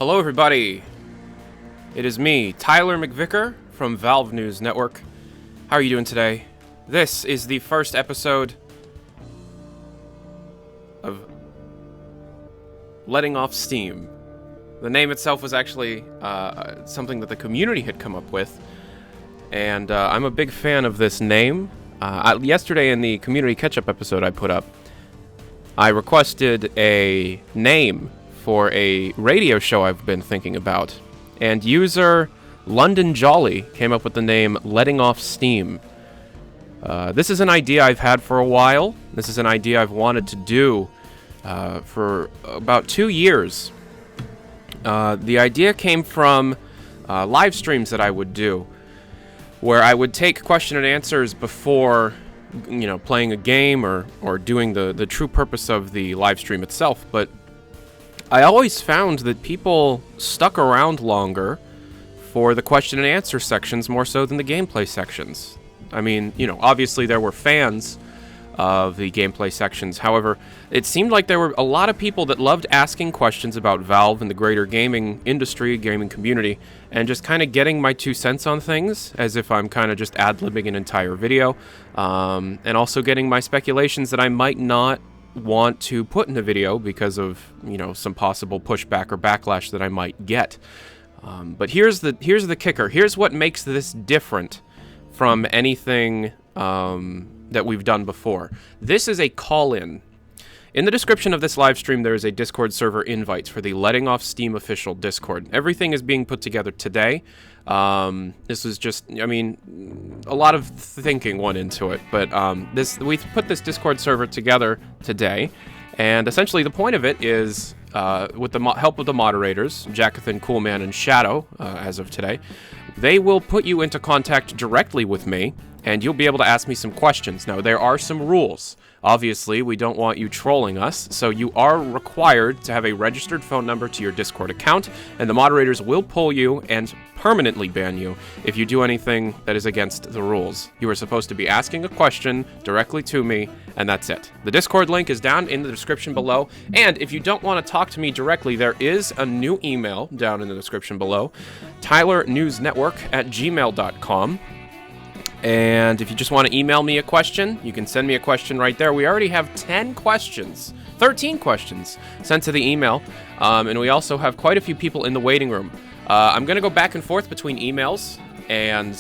Hello everybody, it is me, Tyler McVicker from Valve News Network. How are you doing today? This is the first episode of Letting Off Steam. The name itself was actually something that the community had come up with, and I'm a big fan of this name. Yesterday in the community catch-up episode I put up, I requested a name for a radio show I've been thinking about, and user London Jolly came up with the name Letting Off Steam. This is an idea I've had for a while. This is an idea I've wanted to do for about 2 years. The idea came from live streams that I would do, where I would take question and answers before, playing a game or doing the true purpose of the live stream itself. But I always found that people stuck around longer for the question and answer sections more so than the gameplay sections. I mean, obviously there were fans of the gameplay sections. However, it seemed like there were a lot of people that loved asking questions about Valve and the greater gaming industry, gaming community, and just kind of getting my 2 cents on things, as if I'm kind of just ad-libbing an entire video, and also getting my speculations that I might not want to put in a video because of, some possible pushback or backlash that I might get. But here's the kicker. Here's what makes this different from anything that we've done before. This is a call-in. In the description of this live stream, there is a Discord server invite for the Letting Off Steam official Discord. Everything is being put together today. This was just, a lot of thinking went into it, but we put this Discord server together today, and essentially the point of it is, with the help of the moderators, Jackathan, Coolman, and Shadow, as of today, they will put you into contact directly with me, and you'll be able to ask me some questions. Now, there are some rules. Obviously, we don't want you trolling us, so you are required to have a registered phone number to your Discord account, and the moderators will pull you and permanently ban you if you do anything that is against the rules. You are supposed to be asking a question directly to me, and that's it. The Discord link is down in the description below, and if you don't want to talk to me directly, there is a new email down in the description below, tylernewsnetwork@gmail.com. And if you just want to email me a question, you can send me a question right there. We already have 13 questions sent to the email, and we also have quite a few people in the waiting room. I'm going to go back and forth between emails and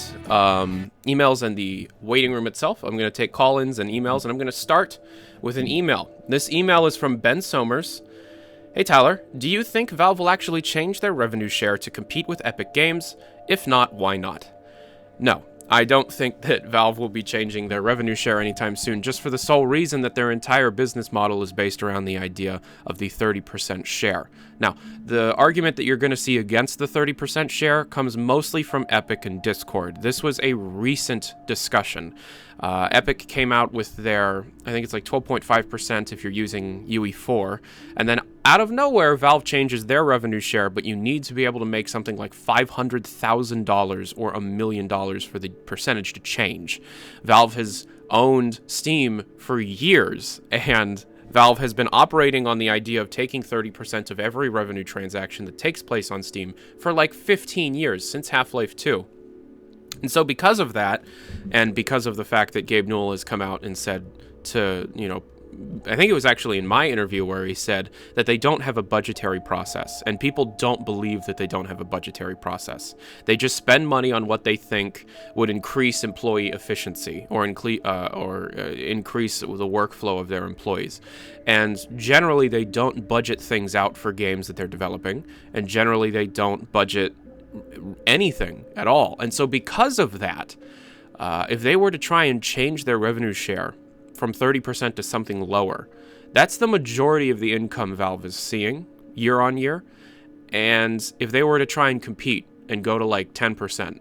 the waiting room itself. I'm going to take call-ins and emails, and I'm going to start with an email. This email is from Ben Somers. Hey Tyler, do you think Valve will actually change their revenue share to compete with Epic Games? If not, why not? No. I don't think that Valve will be changing their revenue share anytime soon, just for the sole reason that their entire business model is based around the idea of the 30% share. Now, the argument that you're going to see against the 30% share comes mostly from Epic and Discord. This was a recent discussion. Epic came out with their, I think it's like 12.5% if you're using UE4, and then out of nowhere, Valve changes their revenue share, but you need to be able to make something like $500,000 or $1 million for the percentage to change. Valve has owned Steam for years, and Valve has been operating on the idea of taking 30% of every revenue transaction that takes place on Steam for like 15 years, since Half-Life 2. And so because of that, and because of the fact that Gabe Newell has come out and said to, I think it was actually in my interview where he said that they don't have a budgetary process, and people don't believe that they don't have a budgetary process. They just spend money on what they think would increase employee efficiency or increase the workflow of their employees. And generally, they don't budget things out for games that they're developing, and generally, they don't budget anything at all. And so because of that, if they were to try and change their revenue share from 30% to something lower, that's the majority of the income Valve is seeing year on year. And if they were to try and compete and go to like 10%,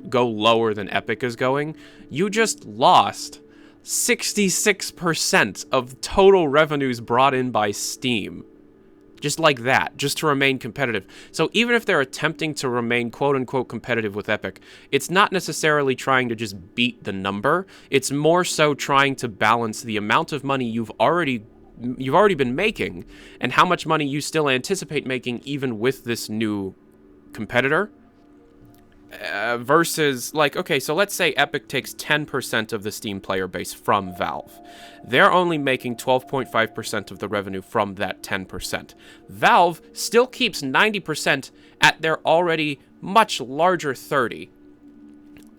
go lower than Epic is going, you just lost 66% of total revenues brought in by Steam. Just like that, just to remain competitive. So even if they're attempting to remain quote-unquote competitive with Epic, it's not necessarily trying to just beat the number. It's more so trying to balance the amount of money you've already been making, and how much money you still anticipate making even with this new competitor. Versus, like, okay, so let's say Epic takes 10% of the Steam player base from Valve. They're only making 12.5% of the revenue from that 10%. Valve still keeps 90% at their already much larger 30%.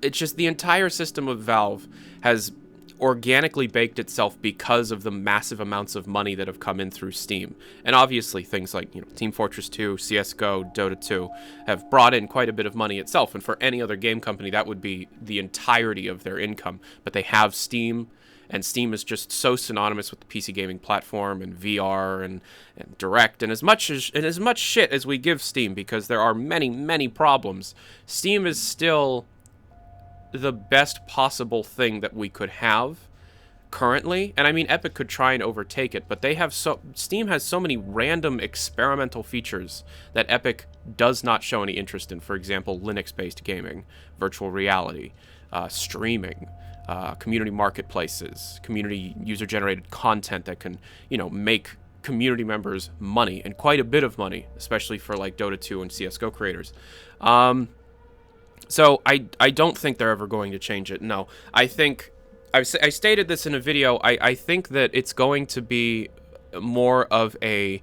It's just the entire system of Valve has organically baked itself because of the massive amounts of money that have come in through Steam. And obviously things like, Team Fortress 2, Csgo, Dota 2 have brought in quite a bit of money itself, and for any other game company that would be the entirety of their income. But they have Steam, and Steam is just so synonymous with the PC gaming platform and VR and Direct, and as much shit as we give Steam, because there are many, many problems, Steam is still the best possible thing that we could have currently. And I mean, Epic could try and overtake it, but Steam has so many random experimental features that Epic does not show any interest in. For example, Linux-based gaming, virtual reality, streaming, community marketplaces, community user-generated content that can, make community members money, and quite a bit of money, especially for like Dota 2 and CSGO creators. So I don't think they're ever going to change it. No, I think I stated this in a video. I think that it's going to be more of a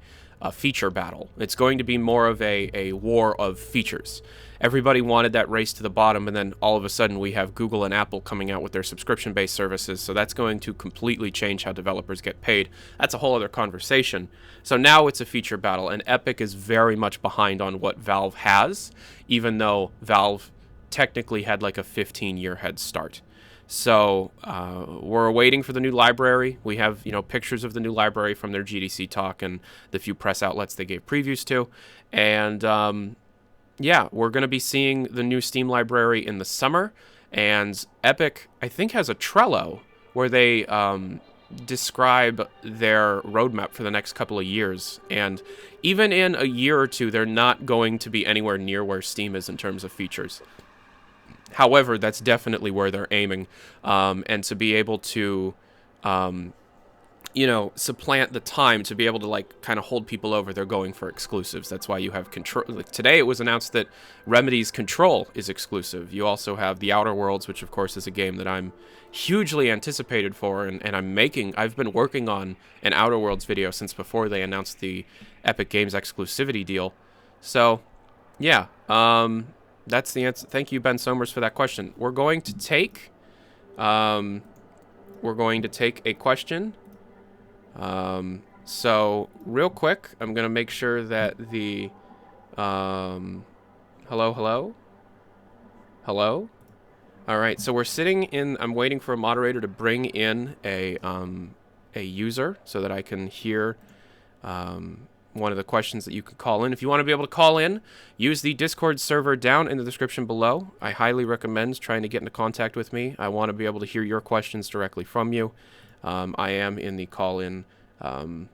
feature battle. It's going to be more of a war of features. Everybody wanted that race to the bottom, and then all of a sudden we have Google and Apple coming out with their subscription-based services, so that's going to completely change how developers get paid. That's a whole other conversation. So now it's a feature battle, and Epic is very much behind on what Valve has, even though Valve technically had like a 15-year head start. So we're waiting for the new library. We have, pictures of the new library from their GDC talk and the few press outlets they gave previews to. And we're going to be seeing the new Steam library in the summer. And Epic, I think, has a Trello where they describe their roadmap for the next couple of years. And even in a year or two, they're not going to be anywhere near where Steam is in terms of features. However, that's definitely where they're aiming, and to be able to, supplant the time, to be able to like kind of hold people over, they're going for exclusives. That's why you have Control. Like, today it was announced that Remedy's Control is exclusive. You also have The Outer Worlds, which of course is a game that I'm hugely anticipated for, and I've been working on an Outer Worlds video since before they announced the Epic Games exclusivity deal. So, yeah. That's the answer. Thank you, Ben Somers, for that question. We're going to take a question. So real quick, I'm going to make sure that the hello. All right. So we're sitting in. I'm waiting for a moderator to bring in a user so that I can hear one of the questions that you could call in. If you want to be able to call in, use the Discord server down in the description below. I highly recommend trying to get into contact with me. I want to be able to hear your questions directly from you. I am in the call-in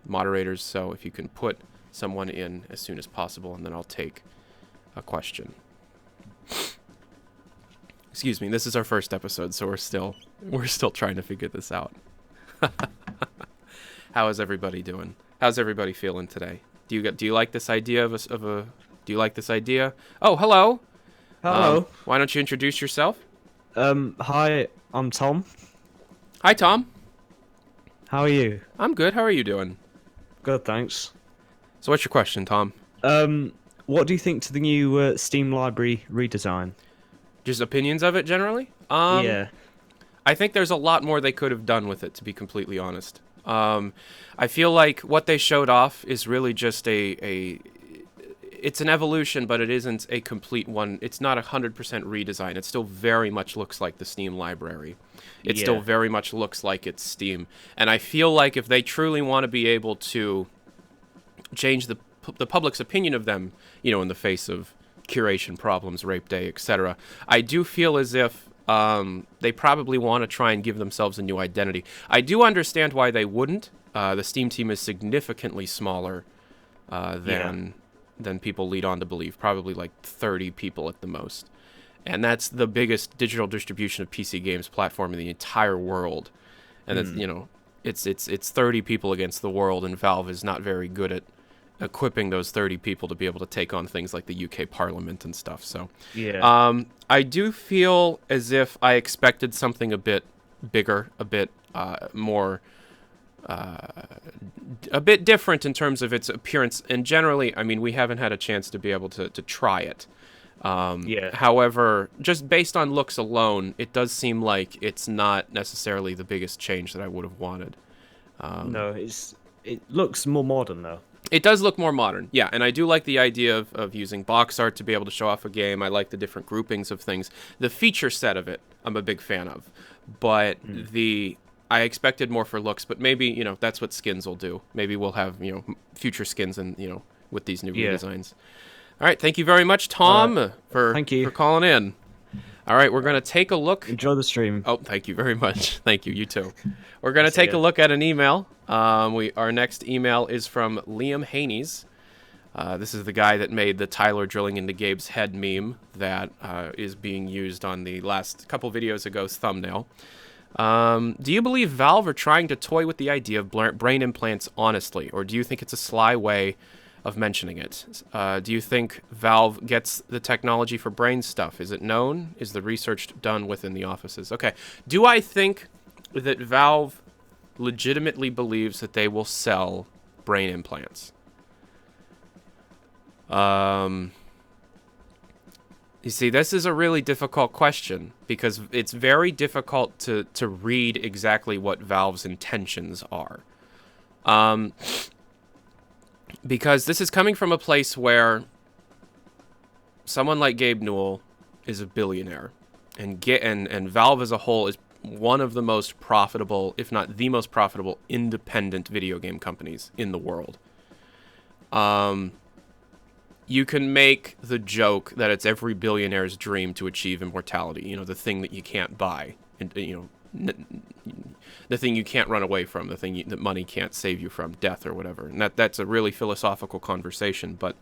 moderators, so if you can put someone in as soon as possible, and then I'll take a question. Excuse me, this is our first episode, so we're still trying to figure this out. How is everybody doing? How's everybody feeling today? Do you like this idea do you like this idea? Oh, hello. Hello. Why don't you introduce yourself? Hi, I'm Tom. Hi, Tom. How are you? I'm good. How are you doing? Good, thanks. So what's your question, Tom? What do you think to the new Steam library redesign? Just opinions of it generally? Yeah. I think there's a lot more they could have done with it, to be completely honest. I feel like what they showed off is really just it's an evolution, but it isn't a complete one. It's not 100% redesign. It still very much looks like the Steam library. It still very much looks like it's Steam. And I feel like if they truly want to be able to change the public's opinion of them, in the face of curation problems, rape day, etc., I do feel as if they probably want to try and give themselves a new identity. I do understand why they wouldn't. The Steam team is significantly smaller than people lead on to believe. Probably like 30 people at the most. And that's the biggest digital distribution of PC games platform in the entire world. And it's, it's 30 people against the world, and Valve is not very good at equipping those 30 people to be able to take on things like the UK Parliament and stuff. So, I do feel as if I expected something a bit bigger, a bit more, a bit different in terms of its appearance. And generally, I mean, we haven't had a chance to be able to try it. However, just based on looks alone, it does seem like it's not necessarily the biggest change that I would have wanted. No, it looks more modern though. It does look more modern, yeah, and I do like the idea of using box art to be able to show off a game. I like the different groupings of things. The feature set of it, I'm a big fan of, but I expected more for looks, but maybe, you know, that's what skins will do. Maybe we'll have, you know, future skins and, you know, with these new redesigns. All right, thank you very much, Tom, for calling in. All right, we're going to take a look. Enjoy the stream. Oh, thank you very much. Thank you. You too. We're going to take a look at an email. Our next email is from Liam Haney's. This is the guy that made the Tyler drilling into Gabe's head meme that is being used on the last couple videos ago's thumbnail. Do you believe Valve are trying to toy with the idea of brain implants honestly, or do you think it's a sly way of mentioning it? Do you think Valve gets the technology for brain stuff? Is it known? Is the research done within the offices? Okay. Do I think that Valve legitimately believes that they will sell brain implants? You see, this is a really difficult question because it's very difficult to read exactly what Valve's intentions are. Because this is coming from a place where someone like Gabe Newell is a billionaire, and Valve as a whole is one of the most profitable, if not the most profitable, independent video game companies in the world. You can make the joke that it's every billionaire's dream to achieve immortality, you know, the thing that you can't buy, and, you know, the thing you can't run away from, the thing that money can't save you from, death or whatever. And that's a really philosophical conversation. But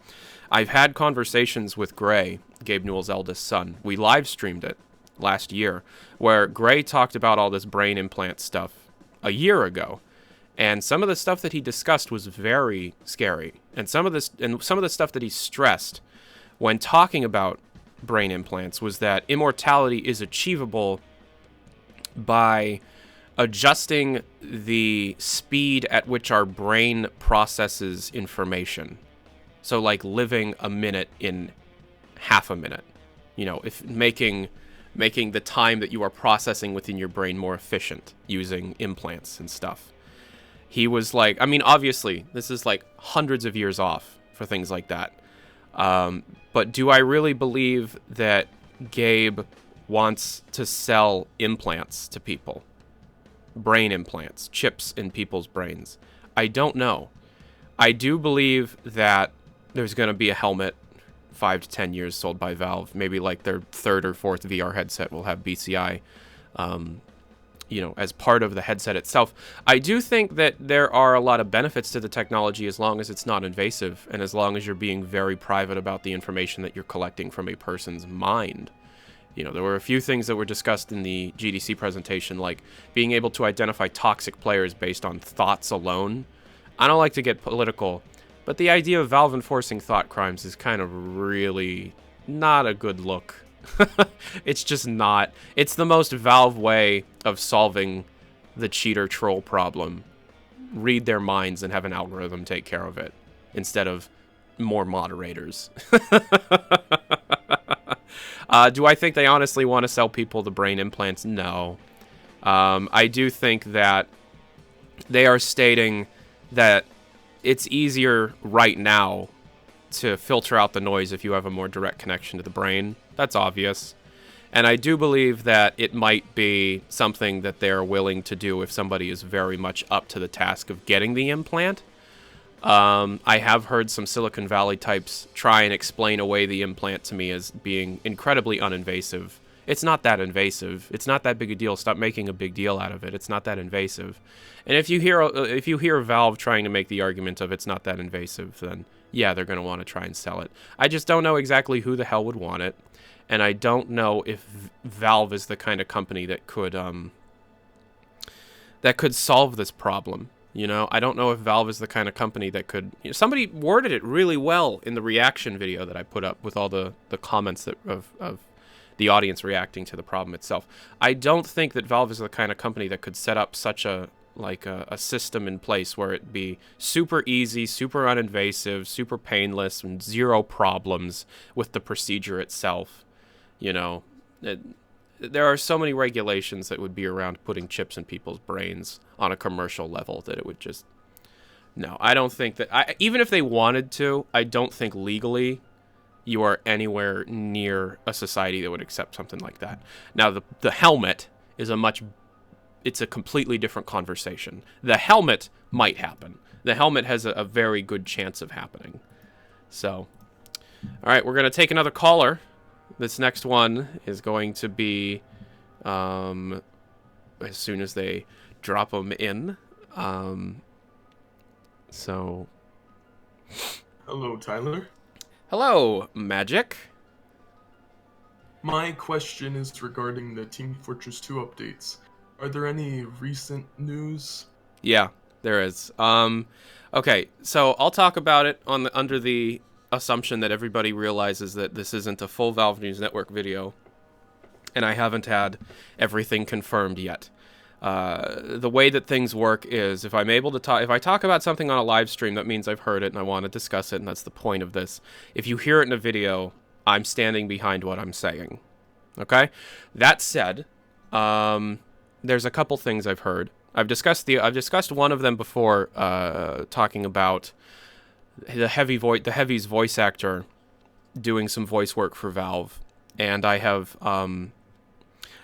I've had conversations with Gray, Gabe Newell's eldest son. We live streamed it last year, where Gray talked about all this brain implant stuff a year ago. And some of the stuff that he discussed was very scary. And some of the stuff that he stressed when talking about brain implants was that immortality is achievable by adjusting the speed at which our brain processes information. So like living a minute in half a minute. You know, if making the time that you are processing within your brain more efficient using implants and stuff. He was like, I mean, obviously, this is like hundreds of years off for things like that. But do I really believe that Gabe wants to sell implants to people? Brain implants, chips in people's brains. I don't know. I do believe that there's going to be a helmet 5 to 10 years sold by Valve. Maybe like their third or fourth VR headset will have BCI, you know, as part of the headset itself. I do think that there are a lot of benefits to the technology as long as it's not invasive and as long as you're being very private about the information that you're collecting from a person's mind. You know, there were a few things that were discussed in the GDC presentation, like being able to identify toxic players based on thoughts alone. I don't like to get political, but the idea of Valve enforcing thought crimes is kind of really not a good look. It's just not. It's the most Valve way of solving the cheater troll problem. Read their minds and have an algorithm take care of it instead of more moderators. Do I think they honestly want to sell people the brain implants? No. I do think that they are stating that it's easier right now to filter out the noise if you have a more direct connection to the brain. That's obvious. And I do believe that it might be something that they're willing to do if somebody is very much up to the task of getting the implant. I have heard some Silicon Valley types try and explain away the implant to me as being incredibly uninvasive. It's not that invasive. It's not that big a deal. Stop making a big deal out of it. It's not that invasive. And if you hear Valve trying to make the argument of it's not that invasive, then yeah, they're going to want to try and sell it. I just don't know exactly who the hell would want it. And I don't know if Valve is the kind of company that could that could solve this problem. You know, I don't know if Valve is the kind of company that could... somebody worded it really well in the reaction video that I put up with all the comments of the audience reacting to the problem itself. I don't think that Valve is the kind of company that could set up such a system in place where it be super easy, super uninvasive, super painless, and zero problems with the procedure itself. You know, there are so many regulations that would be around putting chips in people's brains on a commercial level that it would just... No, I don't think that... even if they wanted to, I don't think legally you are anywhere near a society that would accept something like that. Now, the helmet is it's a completely different conversation. The helmet might happen. The helmet has a very good chance of happening. So, all right, we're going to take another caller. This next one is going to be as soon as they drop them in. So, hello, Tyler. Hello, Magic. My question is regarding the Team Fortress 2 updates. Are there any recent news? Yeah, there is. Okay, so I'll talk about it under the assumption that everybody realizes that this isn't a full Valve News Network video, and I haven't had everything confirmed yet. The way that things work is if I'm able to talk, if I talk about something on a live stream, that means I've heard it and I want to discuss it, and that's the point of this. If you hear it in a video, I'm standing behind what I'm saying. Okay? That said, there's a couple things I've heard. I've discussed one of them before, talking about the Heavy's voice actor doing some voice work for Valve, and I have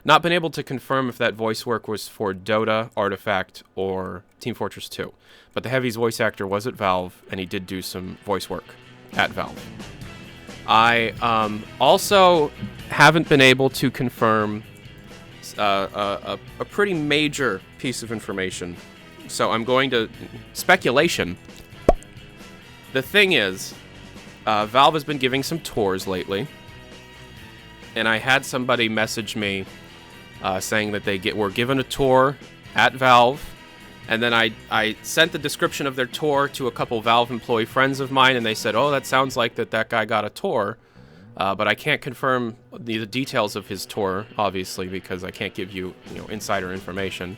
not been able to confirm if that voice work was for Dota, Artifact, or Team Fortress 2. But the Heavy's voice actor was at Valve, and he did do some voice work at Valve. I also haven't been able to confirm a pretty major piece of information. So I'm going to... speculation. The thing is, Valve has been giving some tours lately, and I had somebody message me saying that they were given a tour at Valve, and then I sent the description of their tour to a couple Valve employee friends of mine, and they said, oh, that sounds like that guy got a tour, but I can't confirm the details of his tour, obviously, because I can't give you, insider information.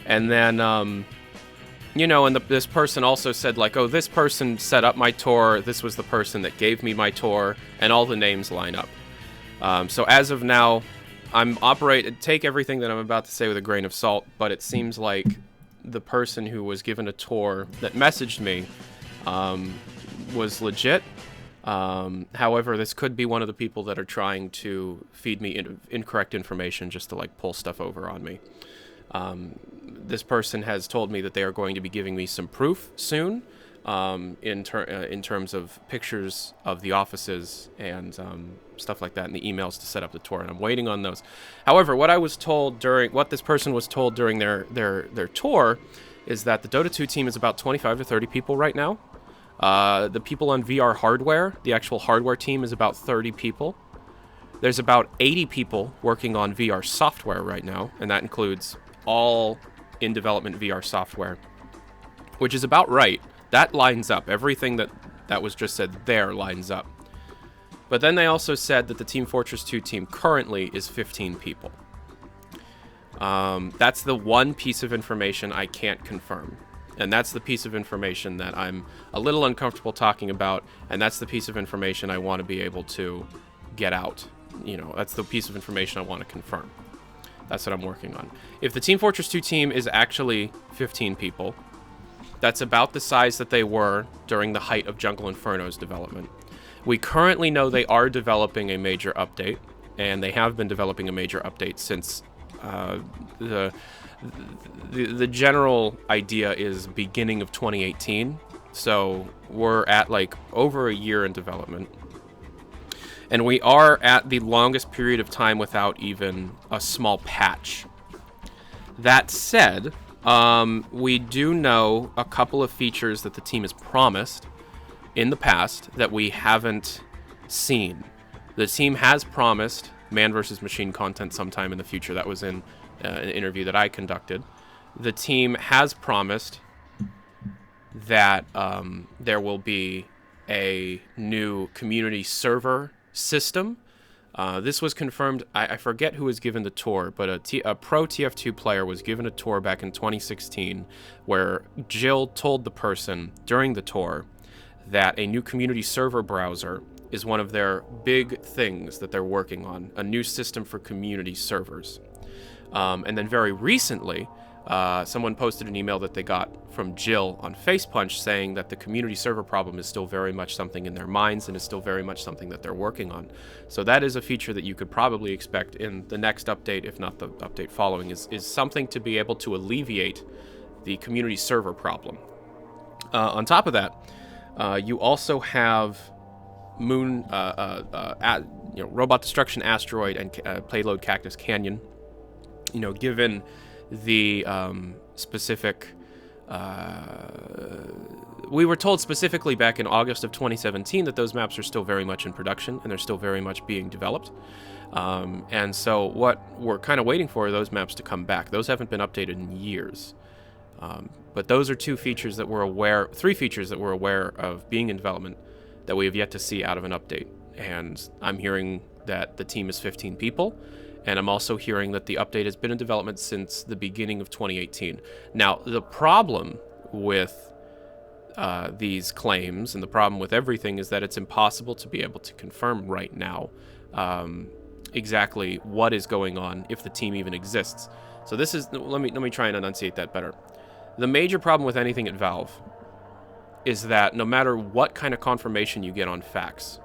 And then, and this person also said, like, oh, this person set up my tour, this was the person that gave me my tour, and all the names line up. So as of now, take everything that I'm about to say with a grain of salt, but it seems like the person who was given a tour that messaged me was legit. However, this could be one of the people that are trying to feed me incorrect information just to, like, pull stuff over on me. This person has told me that they are going to be giving me some proof soon, in terms of pictures of the offices and stuff like that, and the emails to set up the tour, and I'm waiting on those. However, what this person was told during their tour is that the Dota 2 team is about 25 to 30 people right now. The people on VR hardware, the actual hardware team, is about 30 people. There's about 80 people working on VR software right now, and that includes all in-development VR software, which is about right. That lines up. Everything that was just said there lines up. But then they also said that the Team Fortress 2 team currently is 15 people. That's the one piece of information I can't confirm. And that's the piece of information that I'm a little uncomfortable talking about, and that's the piece of information I want to be able to get out. That's the piece of information I want to confirm. That's what I'm working on. If the Team Fortress 2 team is actually 15 people, that's about the size that they were during the height of Jungle Inferno's development. We currently know they are developing a major update, and they have been developing a major update since the general idea is beginning of 2018. So we're at like over a year in development. And we are at the longest period of time without even a small patch. That said, we do know a couple of features that the team has promised in the past that we haven't seen. The team has promised man versus machine content sometime in the future. That was in an interview that I conducted. the team has promised that there will be a new community server system. This was confirmed. I forget who was given the tour, but a pro TF2 player was given a tour back in 2016 where Jill told the person during the tour that a new community server browser is one of their big things that they're working on, a new system for community servers. And then very recently, someone posted an email that they got from Jill on FacePunch saying that the community server problem is still very much something in their minds and is still very much something that they're working on. So that is a feature that you could probably expect in the next update, if not the update following, is something to be able to alleviate the community server problem. On top of that, you also have Moon, Robot Destruction Asteroid and Payload Cactus Canyon. Given the specific... we were told specifically back in August of 2017 that those maps are still very much in production and they're still very much being developed. And so what we're kind of waiting for are those maps to come back. Those haven't been updated in years. But those are three features that we're aware of being in development that we have yet to see out of an update. And I'm hearing that the team is 15 people. And I'm also hearing that the update has been in development since the beginning of 2018. Now, the problem with these claims and the problem with everything is that it's impossible to be able to confirm right now exactly what is going on, if the team even exists. So this is, let me try and enunciate that better. The major problem with anything at Valve is that no matter what kind of confirmation you get on facts,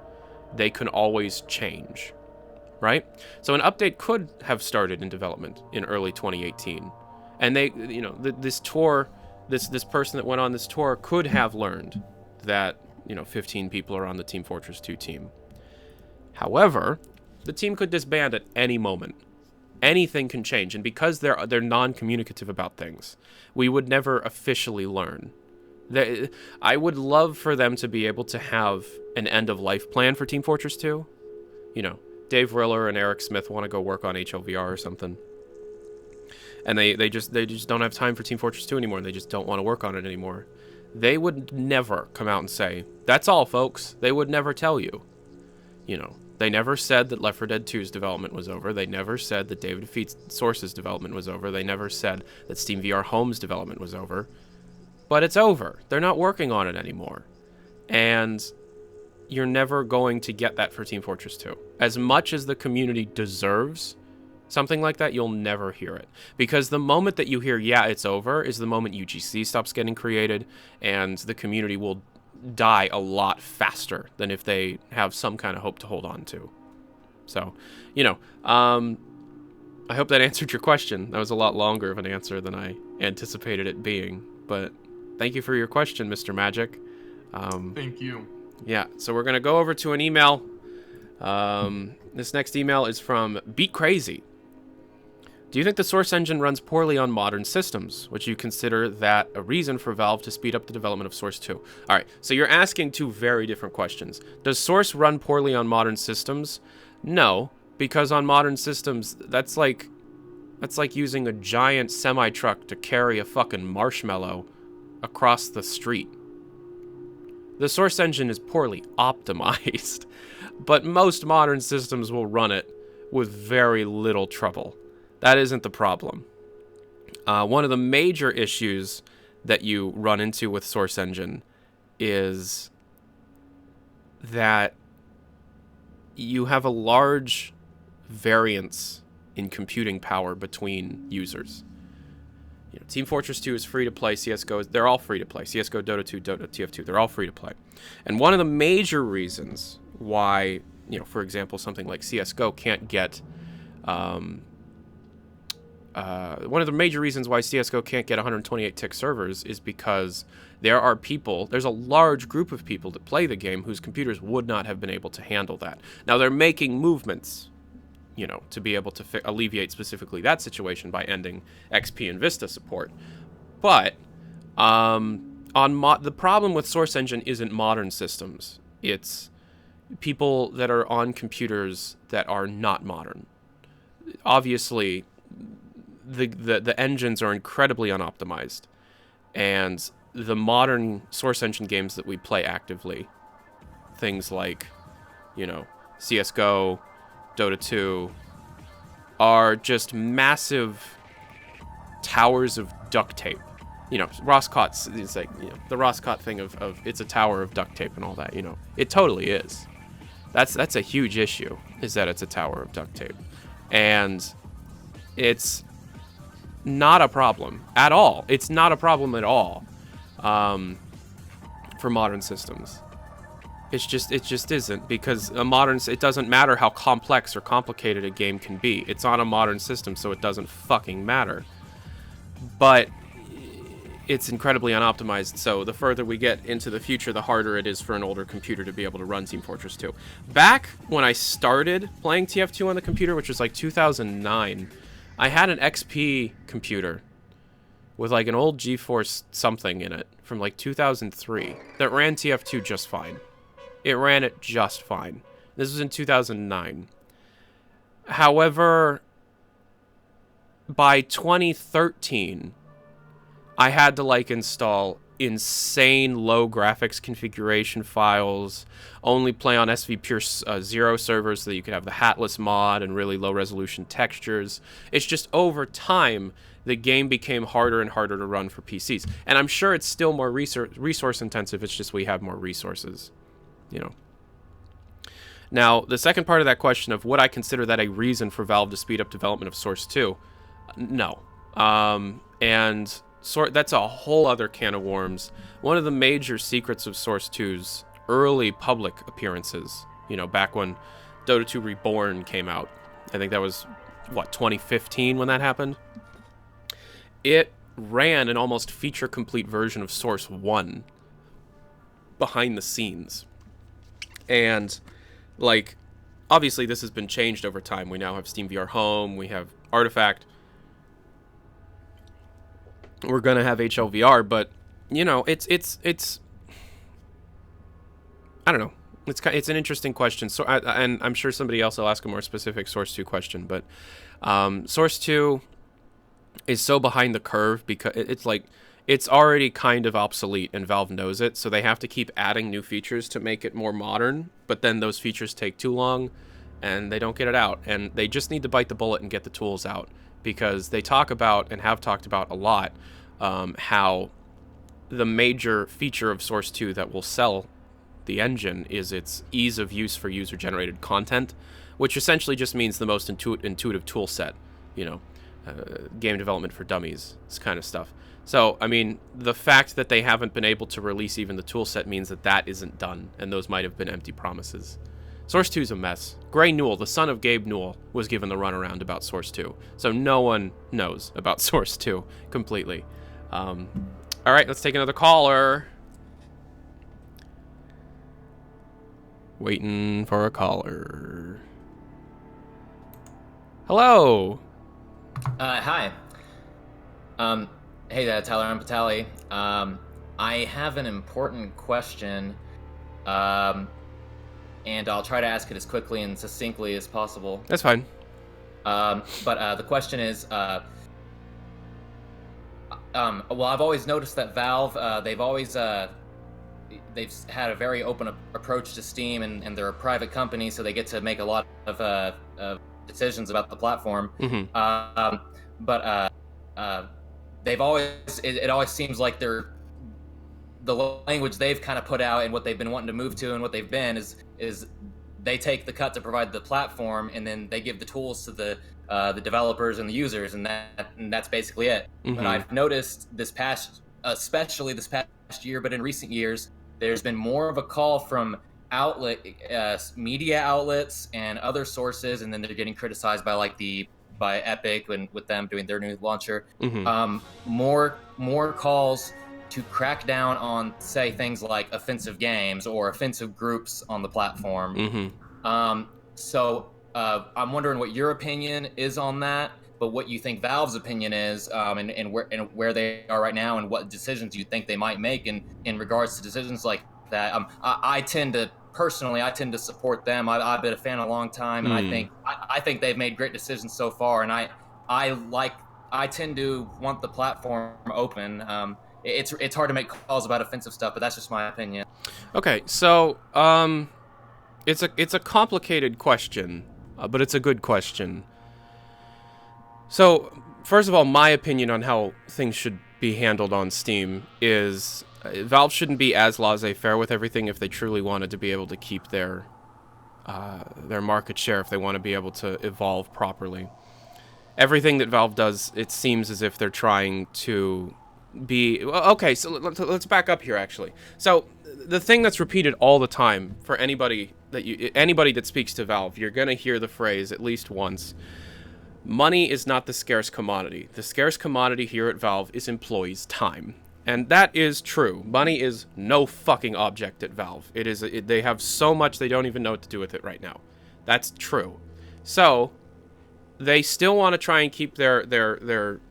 they can always change. Right? So an update could have started in development in early 2018. And they, this tour, this person that went on this tour could have learned that, 15 people are on the Team Fortress 2 team. However, the team could disband at any moment. Anything can change, and because they're non-communicative about things, we would never officially learn. I would love for them to be able to have an end-of-life plan for Team Fortress 2. Dave Riller and Eric Smith want to go work on HLVR or something. And they just don't have time for Team Fortress 2 anymore, and they just don't want to work on it anymore. They would never come out and say, that's all, folks. They would never tell you. They never said that Left 4 Dead 2's development was over. They never said that David Defeats Source's development was over. They never said that Steam VR Home's development was over. But it's over. They're not working on it anymore. And you're never going to get that for Team Fortress 2. As much as the community deserves something like that, you'll never hear it. Because the moment that you hear, yeah, it's over, is the moment UGC stops getting created, and the community will die a lot faster than if they have some kind of hope to hold on to. So, I hope that answered your question. That was a lot longer of an answer than I anticipated it being. But thank you for your question, Mr. Magic. Thank you. Yeah, so we're going to go over to an email. This next email is from Beat Crazy. Do you think the Source engine runs poorly on modern systems? Would you consider that a reason for Valve to speed up the development of Source 2? All right, so you're asking two very different questions. Does Source run poorly on modern systems? No, because on modern systems, that's like using a giant semi-truck to carry a fucking marshmallow across the street. The Source engine is poorly optimized, but most modern systems will run it with very little trouble. That isn't the problem. One of the major issues that you run into with Source engine is that you have a large variance in computing power between users. Team Fortress 2 is free to play. Csgo, they're all free to play. Csgo, Dota 2, Dota, TF2, they're all free to play. And one of the major reasons why, for example, something like Csgo can't get, one of the major reasons why Csgo can't get 128 tick servers is because there's a large group of people that play the game whose computers would not have been able to handle that. Now they're making movements, to be able to alleviate specifically that situation by ending XP and Vista support. But the problem with Source Engine isn't modern systems. It's people that are on computers that are not modern. Obviously, the engines are incredibly unoptimized, and the modern Source Engine games that we play actively, things like, Csgo, Dota 2, are just massive towers of duct tape. Roscott's, it's like, the Roscott thing of it's a tower of duct tape and all that, It totally is. That's a huge issue, is that it's a tower of duct tape. And it's not a problem at all. It's not a problem at all for modern systems. It just isn't, because it doesn't matter how complex or complicated a game can be. It's on a modern system, so it doesn't fucking matter. But it's incredibly unoptimized, so the further we get into the future, the harder it is for an older computer to be able to run Team Fortress 2. Back when I started playing TF2 on the computer, which was like 2009, I had an XP computer with like an old GeForce something in it from like 2003 that ran TF2 just fine. It ran it just fine. This was in 2009. However, by 2013, I had to install insane low graphics configuration files, only play on SV Pure 0 servers so that you could have the hatless mod and really low resolution textures. It's just over time, the game became harder and harder to run for PCs. And I'm sure it's still more resource intensive, it's just we have more resources, Now, the second part of that question of would I consider that a reason for Valve to speed up development of Source 2? No. That's a whole other can of worms. One of the major secrets of Source 2's early public appearances, back when Dota 2 Reborn came out, I think that was, 2015 when that happened? It ran an almost feature-complete version of Source 1 behind the scenes. And, obviously this has been changed over time. We now have SteamVR Home, we have Artifact. We're gonna have HLVR, but it's I don't know. It's an interesting question. So, and I'm sure somebody else will ask a more specific Source 2 question, but Source 2 is so behind the curve because it's already kind of obsolete, and Valve knows it. So they have to keep adding new features to make it more modern. But then those features take too long, and they don't get it out. And they just need to bite the bullet and get the tools out, because they talk about and have talked about a lot how the major feature of Source 2 that will sell the engine is its ease of use for user-generated content, which essentially just means the most intuitive tool set, game development for dummies, this kind of stuff. So, I mean, the fact that they haven't been able to release even the tool set means that isn't done, and those might have been empty promises. Source 2 is a mess. Gray Newell, the son of Gabe Newell, was given the runaround about Source 2. So no one knows about Source 2 completely. All right, let's take another caller. Waiting for a caller. Hello. Hi. Hey there, Tyler. I'm Patali. I have an important question. And I'll try to ask it as quickly and succinctly as possible. That's fine. But the question is, well, I've always noticed that Valve, they've had a very open approach to Steam, and they're a private company, so they get to make a lot of decisions about the platform. Mm-hmm. But they've always, it always seems like the language they've kind of put out and what they've been wanting to move to and what they've been is they take the cut to provide the platform, and then they give the tools to the developers and the users, and that's basically it. Mm-hmm. But I've noticed especially this past year, but in recent years, there's been more of a call from media outlets and other sources, and then they're getting criticized by Epic with them doing their new launcher. Mm-hmm. More calls to crack down on, say, things like offensive games or offensive groups on the platform. Mm-hmm. So I'm wondering what your opinion is on that, but what you think Valve's opinion is, and where they are right now, and what decisions you think they might make in regards to decisions like that. I tend to support them. I've been a fan a long time, and I think they've made great decisions so far, and I like I tend to want the platform open. It's hard to make calls about offensive stuff, but that's just my opinion. Okay, so it's a complicated question, but it's a good question. So first of all, my opinion on how things should be handled on Steam is Valve shouldn't be as laissez-faire with everything if they truly wanted to be able to keep their market share, if they want to be able to evolve properly. Everything that Valve does, it seems as if they're trying to be... Okay, so let's back up here, actually. So the thing that's repeated all the time for anybody that speaks to Valve, you're going to hear the phrase at least once: money is not the scarce commodity. The scarce commodity here at Valve is employees' time. And that is true. Money is no fucking object at Valve. They have so much they don't even know what to do with it right now. That's true. So they still want to try and keep they're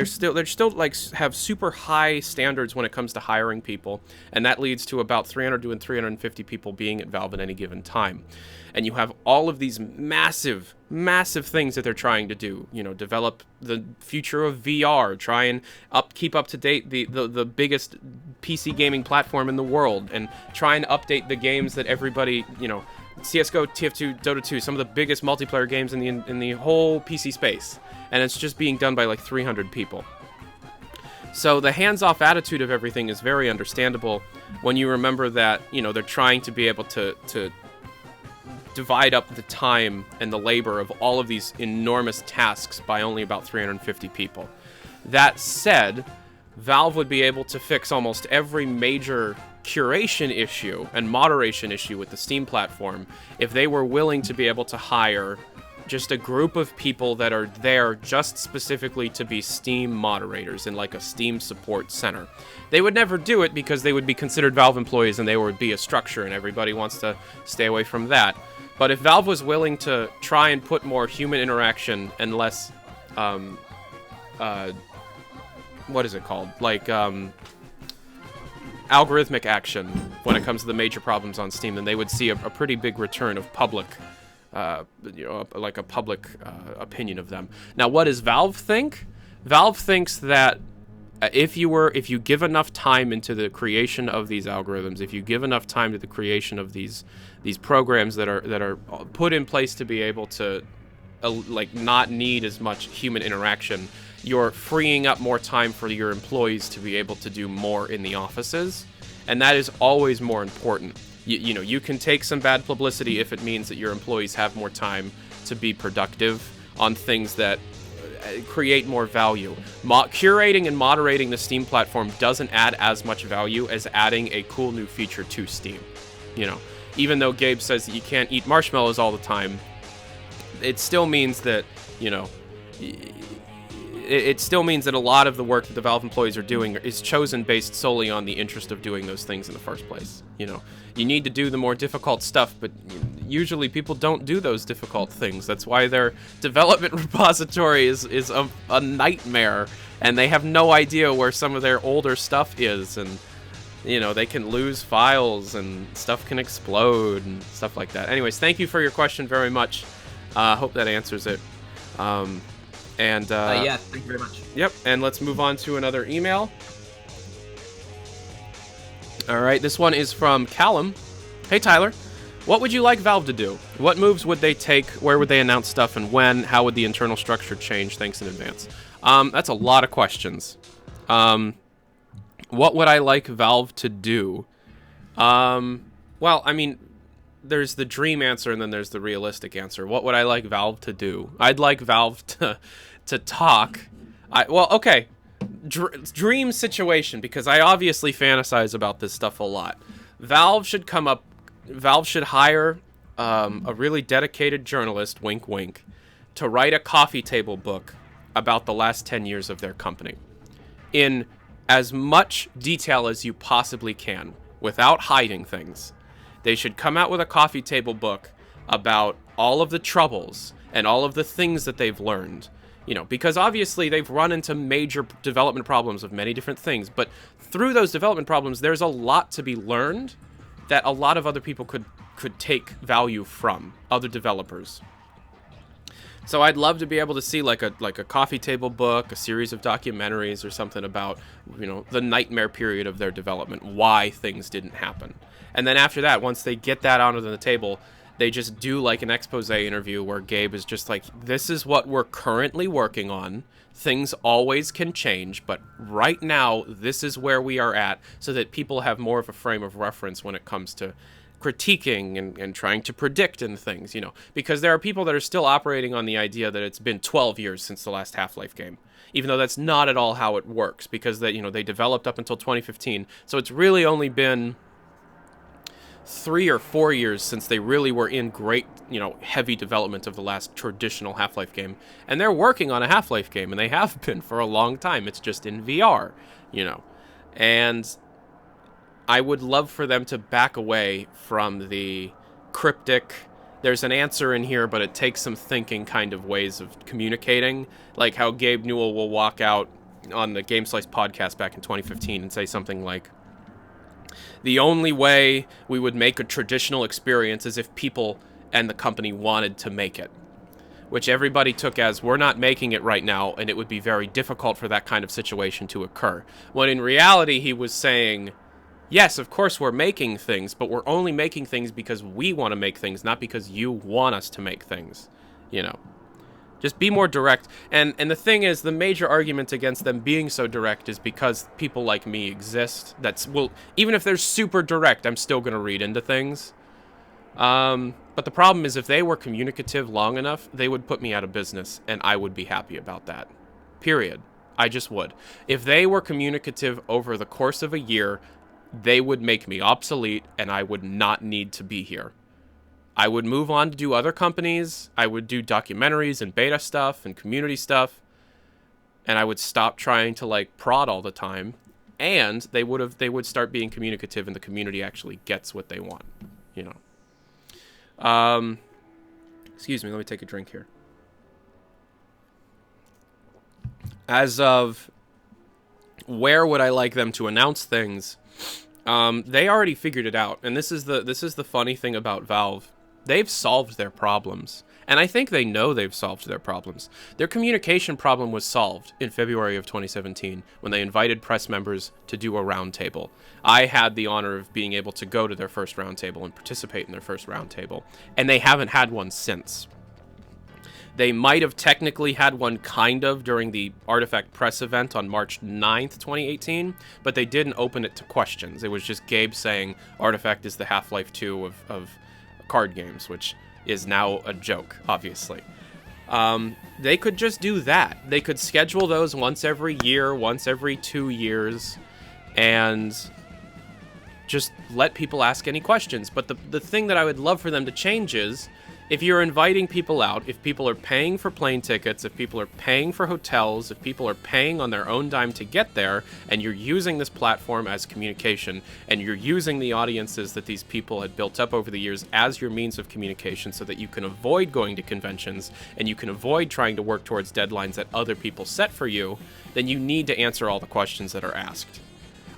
still like have super high standards when it comes to hiring people, and that leads to about 300 to 350 people being at Valve at any given time. And you have all of these massive things that they're trying to do. You know, develop the future of VR, try and keep up to date the biggest PC gaming platform in the world, and try and update the games that everybody, you know, Csgo, TF2, Dota 2, some of the biggest multiplayer games in the whole PC space. And it's just being done by like 300 people. So the hands-off attitude of everything is very understandable when you remember that, you know, they're trying to be able to divide up the time and the labor of all of these enormous tasks by only about 350 people. That said, Valve would be able to fix almost every major curation issue and moderation issue with the Steam platform if they were willing to be able to hire just a group of people that are there just specifically to be Steam moderators in like a Steam support center. They would never do it because they would be considered Valve employees and they would be a structure, and everybody wants to stay away from that. But if Valve was willing to try and put more human interaction and less, what is it called? Like, algorithmic action when it comes to the major problems on Steam, then they would see a pretty big return of public, like a public opinion of them. Now, what does Valve think? Valve thinks that if you give enough time into the creation of these algorithms, if you give enough time to the creation of these programs that are put in place to be able to like not need as much human interaction, you're freeing up more time for your employees to be able to do more in the offices, and that is always more important. You know, you can take some bad publicity if it means that your employees have more time to be productive on things that create more value. Curating and moderating the Steam platform doesn't add as much value as adding a cool new feature to Steam. You know, even though Gabe says that you can't eat marshmallows all the time, it still means that, you know, it still means that a lot of the work that the Valve employees are doing is chosen based solely on the interest of doing those things in the first place. You know, you need to do the more difficult stuff, but usually people don't do those difficult things. That's why their development repository is a nightmare, and they have no idea where some of their older stuff is, and, you know, they can lose files and stuff can explode and stuff like that. Anyways, thank you for your question very much. Hope that answers it. Yeah, thank you very much. Yep, and let's move on to another email. All right, this one is from Callum. Hey, Tyler. What would you like Valve to do? What moves would they take? Where would they announce stuff, and when? How would the internal structure change? Thanks in advance. That's a lot of questions. What would I like Valve to do? Well, I mean, there's the dream answer, and then there's the realistic answer. What would I like Valve to do? I'd like Valve to talk. Okay. Dream situation, because I obviously fantasize about this stuff a lot. Valve should hire a really dedicated journalist, wink wink, to write a coffee table book about the last 10 years of their company in as much detail as you possibly can without hiding things. They should come out with a coffee table book about all of the troubles and all of the things that they've learned. You know, because obviously they've run into major development problems of many different things, but through those development problems, there's a lot to be learned that a lot of other people could take value from, other developers. So I'd love to be able to see like a coffee table book, a series of documentaries or something about, you know, the nightmare period of their development, why things didn't happen. And then after that, once they get that out on the table, they just do like an expose interview where Gabe is just like, this is what we're currently working on. Things always can change, but right now, this is where we are at, so that people have more of a frame of reference when it comes to critiquing and trying to predict and things, you know, because there are people that are still operating on the idea that it's been 12 years since the last Half-Life game, even though that's not at all how it works, because that, you know, they developed up until 2015, so it's really only been 3 or 4 years since they really were in great, you know, heavy development of the last traditional Half-Life game, and they're working on a Half-Life game, and they have been for a long time. It's just in VR, you know, and I would love for them to back away from the cryptic, there's an answer in here, but it takes some thinking kind of ways of communicating, like how Gabe Newell will walk out on the Game Slice podcast back in 2015 and say something like, the only way we would make a traditional experience is if people and the company wanted to make it, which everybody took as, we're not making it right now, and it would be very difficult for that kind of situation to occur. When in reality, he was saying, yes, of course we're making things, but we're only making things because we want to make things, not because you want us to make things, you know. Just be more direct. And the thing is, the major argument against them being so direct is because people like me exist. Even if they're super direct, I'm still going to read into things. But the problem is, if they were communicative long enough, they would put me out of business, and I would be happy about that. Period. I just would. If they were communicative over the course of a year, they would make me obsolete, and I would not need to be here. I would move on to do other companies. I would do documentaries and beta stuff and community stuff, and I would stop trying to like prod all the time. And they would start being communicative, and the community actually gets what they want, you know. Excuse me, let me take a drink here. As of where would I like them to announce things? They already figured it out, and this is the funny thing about Valve. They've solved their problems, and I think they know they've solved their problems. Their communication problem was solved in February of 2017 when they invited press members to do a roundtable. I had the honor of being able to go to their first roundtable and participate in their first roundtable, and they haven't had one since. They might have technically had one kind of during the Artifact press event on March 9th, 2018, but they didn't open it to questions. It was just Gabe saying Artifact is the Half-Life 2 of card games, which is now a joke, obviously. They could just do that. They could schedule those once every year, once every 2 years, and just let people ask any questions. But the thing that I would love for them to change is, if you're inviting people out, if people are paying for plane tickets, if people are paying for hotels, if people are paying on their own dime to get there, and you're using this platform as communication, and you're using the audiences that these people had built up over the years as your means of communication so that you can avoid going to conventions, and you can avoid trying to work towards deadlines that other people set for you, then you need to answer all the questions that are asked.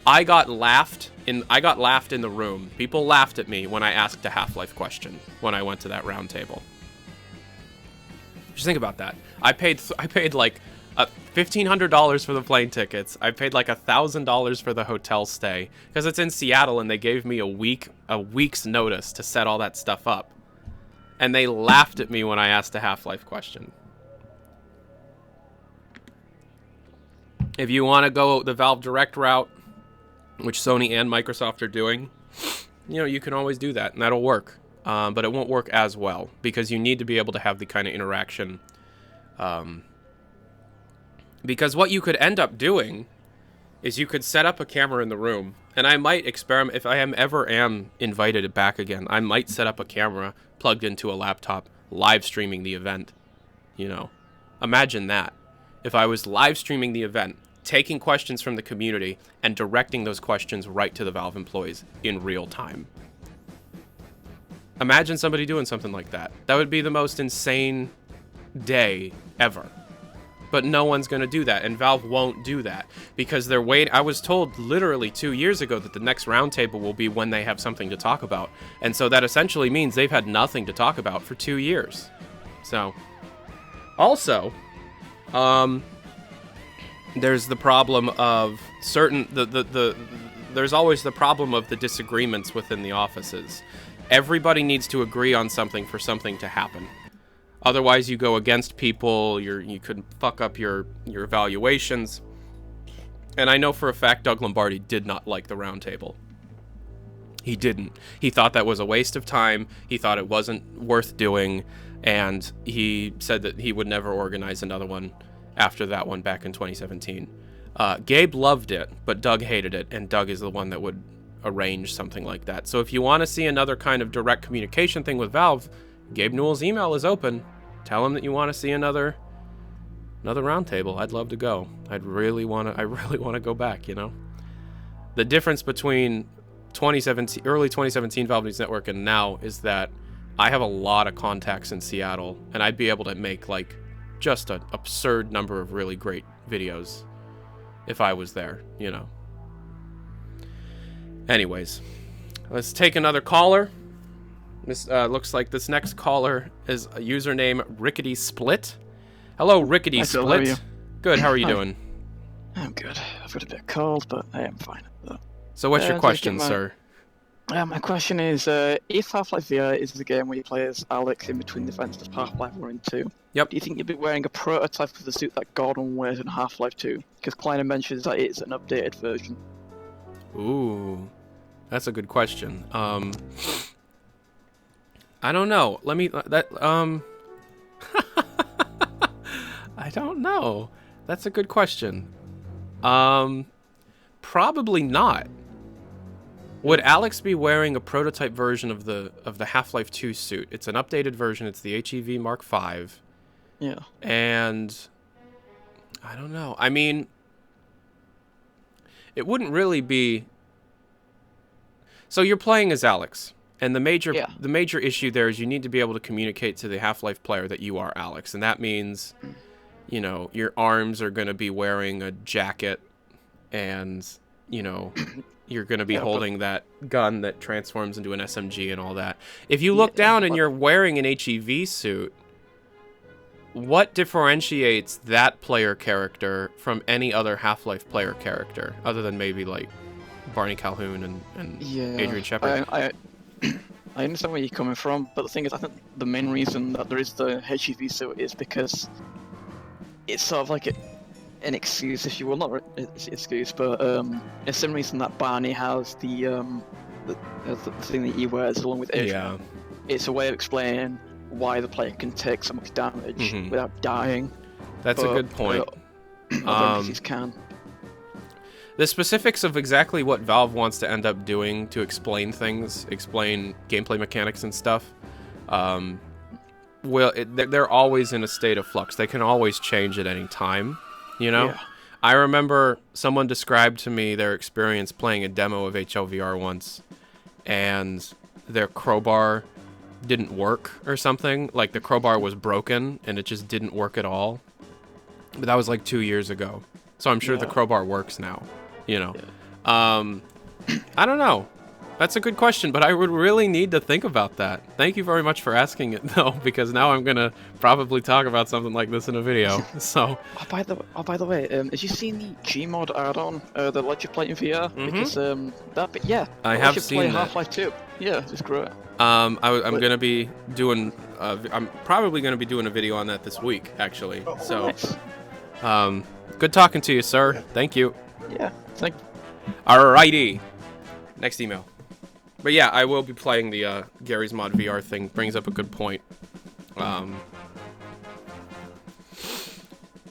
I got laughed in the room. People laughed at me when I asked a Half-Life question when I went to that round table. Just think about that. I paid like $1,500 for the plane tickets. I paid like $1,000 for the hotel stay because it's in Seattle, and they gave me a week's notice to set all that stuff up. And they laughed at me when I asked a Half-Life question. If you want to go the Valve Direct route, which Sony and Microsoft are doing, you know, you can always do that, and that'll work. But it won't work as well, because you need to be able to have the kind of interaction. Because what you could end up doing is you could set up a camera in the room, and I might experiment, if I ever am invited back again, I might set up a camera plugged into a laptop, live streaming the event. You know, imagine that. If I was live streaming the event, taking questions from the community and directing those questions right to the Valve employees in real time. Imagine somebody doing something like that. That would be the most insane day ever. But no one's going to do that, and Valve won't do that because they're waiting. I was told literally 2 years ago that the next roundtable will be when they have something to talk about. And so that essentially means they've had nothing to talk about for 2 years. So Also, there's the problem of there's always the problem of the disagreements within the offices. Everybody needs to agree on something for something to happen. Otherwise, you go against people. You could fuck up your evaluations. And I know for a fact Doug Lombardi did not like the roundtable. He didn't. He thought that was a waste of time. He thought it wasn't worth doing. And he said that he would never organize another one after that one back in 2017. Gabe loved it, but Doug hated it. And Doug is the one that would arrange something like that. So if you want to see another kind of direct communication thing with Valve, Gabe Newell's email is open. Tell him that you want to see another roundtable. I'd love to go. I really want to go back, you know? The difference between early 2017 Valve News Network and now is that I have a lot of contacts in Seattle, and I'd be able to make like just an absurd number of really great videos if I was there, you know? Anyways, let's take another caller. This looks like this next caller is a username Rickety Split. Hello, Rickety Hi, Split. Phil, how are you? Good. How are you Hi. doing? I'm good. I've got a bit cold, but I am fine. So, what's your just question, get my- sir? My question is, if Half-Life VR is the game where you play as Alex in between the events of Half-Life 1 and 2, Yep. do you think you'd be wearing a prototype of the suit that Gordon wears in Half-Life 2? Because Kleiner mentions that it's an updated version. Ooh, that's a good question. I don't know. I don't know. That's a good question. Probably not. Would Alex be wearing a prototype version of the Half-Life 2 suit? It's an updated version. It's the HEV Mark V. Yeah. And I don't know. I mean, it wouldn't really be. So you're playing as Alex, and the major issue there is you need to be able to communicate to the Half-Life player that you are Alex, and that means, you know, your arms are going to be wearing a jacket, and you know. You're going to be holding that gun that transforms into an SMG and all that. If you look down and you're wearing an HEV suit, what differentiates that player character from any other Half-Life player character, other than maybe like Barney Calhoun and Adrian Shepard? I understand where you're coming from, but the thing is, I think the main reason that there is the HEV suit is because it's sort of like an excuse, if you will, not an excuse, but the same reason that Barney has the thing that he wears along with Adrian. Yeah. It's a way of explaining why the player can take so much damage without dying. That's a good point. Other NPCs can. The specifics of exactly what Valve wants to end up doing to explain things, explain gameplay mechanics and stuff, they're always in a state of flux. They can always change at any time. You know, Yeah. I remember someone described to me their experience playing a demo of HLVR once, and their crowbar didn't work or something. Like the crowbar was broken and it just didn't work at all. But that was like 2 years ago, so I'm sure the crowbar works now. You know, I don't know. That's a good question, but I would really need to think about that. Thank you very much for asking it, though, because now I'm gonna probably talk about something like this in a video. So. By the way, have you seen the Gmod add-on that lets you play in VR? Because I have seen play that. Half-Life 2. Yeah, it's great. I'm gonna be doing. I'm probably gonna be doing a video on that this week, actually. So. Nice. Good talking to you, sir. Thank you. Yeah, thank. Alrighty. Next email. But yeah, I will be playing the Gary's Mod VR thing. Brings up a good point.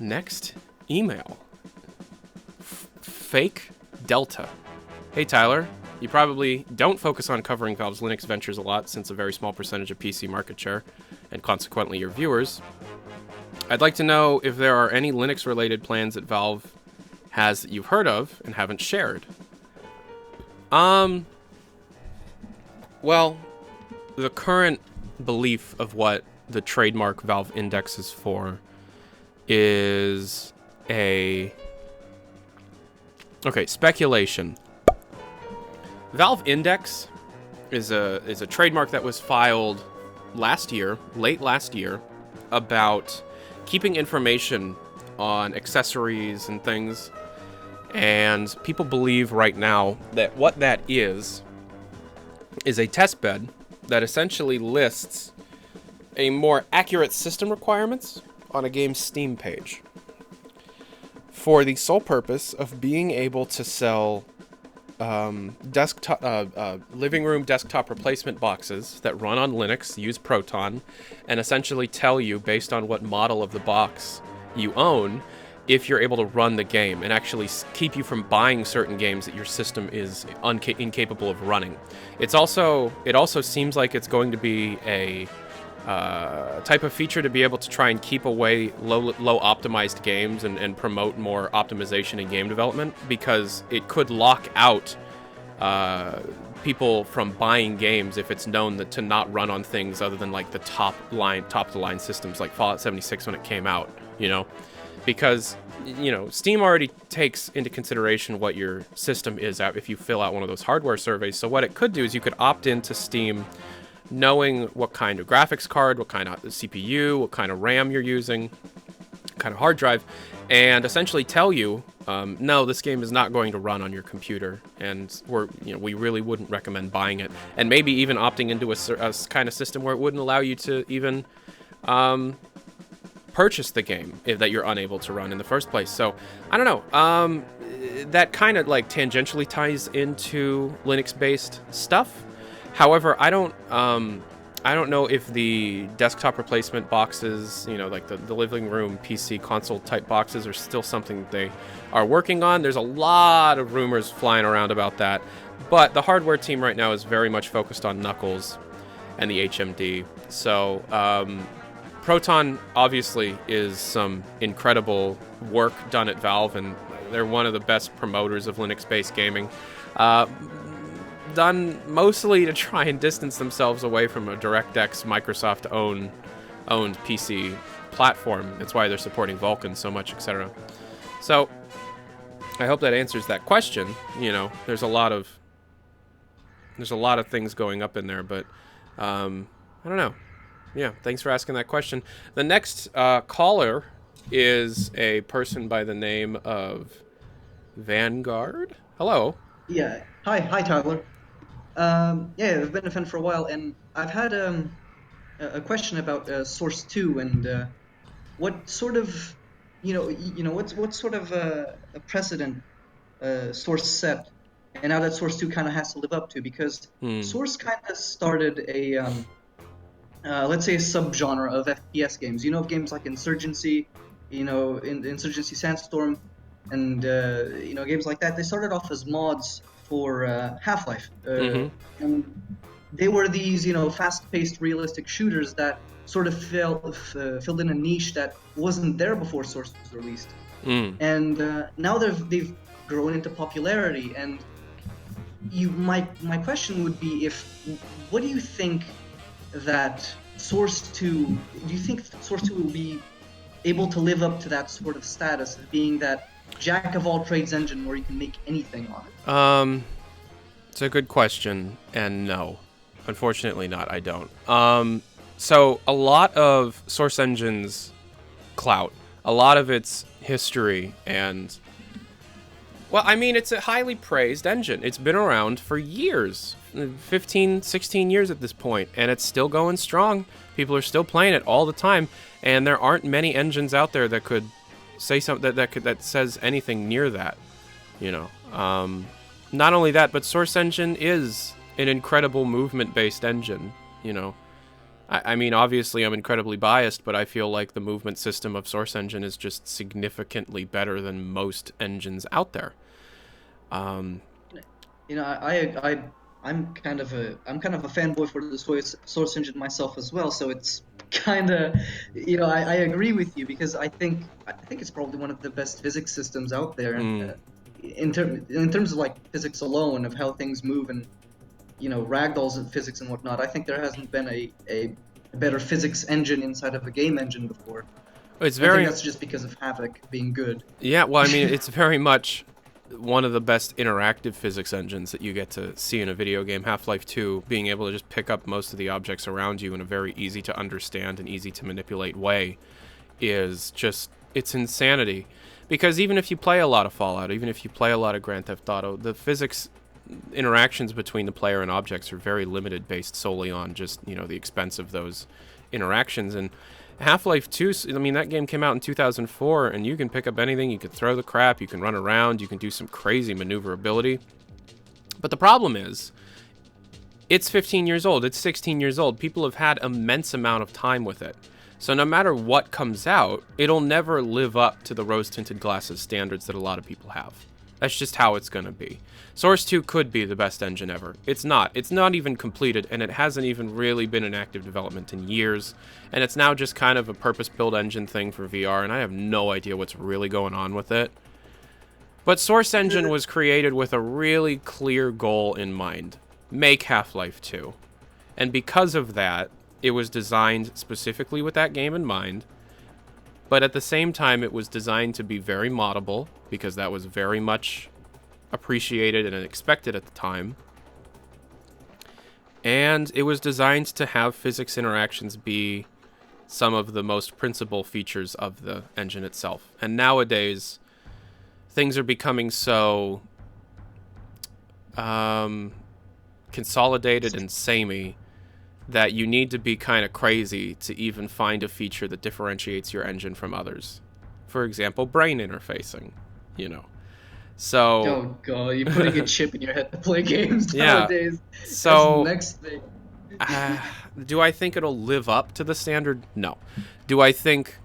Next email. Fake Delta. Hey Tyler, you probably don't focus on covering Valve's Linux ventures a lot since a very small percentage of PC market share, and consequently your viewers. I'd like to know if there are any Linux-related plans that Valve has that you've heard of and haven't shared. Well, the current belief of what the trademark Valve Index is for is speculation. Valve Index is a trademark that was filed late last year, about keeping information on accessories and things. And people believe right now that what that is a test bed that essentially lists a more accurate system requirements on a game's Steam page for the sole purpose of being able to sell desktop, living room desktop replacement boxes that run on Linux, use Proton, and essentially tell you, based on what model of the box you own, if you're able to run the game, and actually keep you from buying certain games that your system is incapable of running. It also seems like it's going to be a type of feature to be able to try and keep away low optimized games and promote more optimization in game development, because it could lock out people from buying games if it's known that to not run on things other than like the top of the line systems like Fallout 76 when it came out, you know, because Steam already takes into consideration what your system is at if you fill out one of those hardware surveys. So what it could do is you could opt into Steam knowing what kind of graphics card, what kind of CPU, what kind of RAM you're using, what kind of hard drive, and essentially tell you, no, this game is not going to run on your computer, and we really wouldn't recommend buying it. And maybe even opting into a kind of system where it wouldn't allow you to even purchase the game that you're unable to run in the first place. So I don't know. That kind of like tangentially ties into Linux-based stuff. However, I don't know if the desktop replacement boxes, like the living room PC console type boxes, are still something that they are working on. There's a lot of rumors flying around about that, but the hardware team right now is very much focused on Knuckles and the HMD. So Proton obviously is some incredible work done at Valve, and they're one of the best promoters of Linux-based gaming. Done mostly to try and distance themselves away from a DirectX Microsoft-owned PC platform. That's why they're supporting Vulkan so much, etc. So I hope that answers that question. There's a lot of things going up in there, but I don't know. Yeah, thanks for asking that question. The next caller is a person by the name of Vanguard. Hello. Yeah. Hi, Tyler. I've been a fan for a while, and I've had a question about Source 2 and what sort of, what sort of a precedent Source set, and now that Source 2 kind of has to live up to, because Source kind of started a, let's say, a subgenre of FPS games. Games like Insurgency, Insurgency Sandstorm, and games like that. They started off as mods for Half-Life, and they were these fast-paced realistic shooters that sort of filled in a niche that wasn't there before Source was released. And now they've grown into popularity. And my question would be, what do you think that Source 2? Do you think Source 2 will be able to live up to that sort of status of being that jack of all trades engine where you can make anything on it? It's a good question, and no, unfortunately not. I don't. So a lot of Source Engine's clout, a lot of its history, and it's a highly praised engine. It's been around for years, 15, 16 years at this point, and it's still going strong. People are still playing it all the time, and there aren't many engines out there that could say something that says anything near that. Not only that, but Source Engine is an incredible movement-based engine. Obviously I'm incredibly biased, but I feel like the movement system of Source Engine is just significantly better than most engines out there. I'm kind of a fanboy for the Source Engine myself as well, so it's kind of, I agree with you, because I think it's probably one of the best physics systems out there. In terms of like physics alone, of how things move, and ragdolls and physics and whatnot, I think there hasn't been a better physics engine inside of a game engine before. I think that's just because of Havoc being good. Yeah, well, it's very much one of the best interactive physics engines that you get to see in a video game. Half-Life 2, being able to just pick up most of the objects around you in a very easy to understand and easy to manipulate way, is just, it's insanity. Because even if you play a lot of Fallout, even if you play a lot of Grand Theft Auto, the physics interactions between the player and objects are very limited, based solely on just, the expense of those interactions. And Half-Life 2, I mean, that game came out in 2004, and you can pick up anything, you can throw the crap, you can run around, you can do some crazy maneuverability. But the problem is, it's 15 years old, it's 16 years old, people have had immense amount of time with it. So no matter what comes out, it'll never live up to the rose-tinted glasses standards that a lot of people have. That's just how it's going to be. Source 2 could be the best engine ever. It's not. It's not even completed, and it hasn't even really been in active development in years. And it's now just kind of a purpose-built engine thing for VR, and I have no idea what's really going on with it. But Source Engine was created with a really clear goal in mind. Make Half-Life 2. And because of that, it was designed specifically with that game in mind. But at the same time, it was designed to be very moddable, because that was very much appreciated and expected at the time. And it was designed to have physics interactions be some of the most principal features of the engine itself. And nowadays, things are becoming so consolidated and samey that you need to be kind of crazy to even find a feature that differentiates your engine from others. For example, brain interfacing, So... Oh god, you're putting a chip in your head to play games Yeah. nowadays. So... That's the next thing. Do I think it'll live up to the standard? No. Do I think...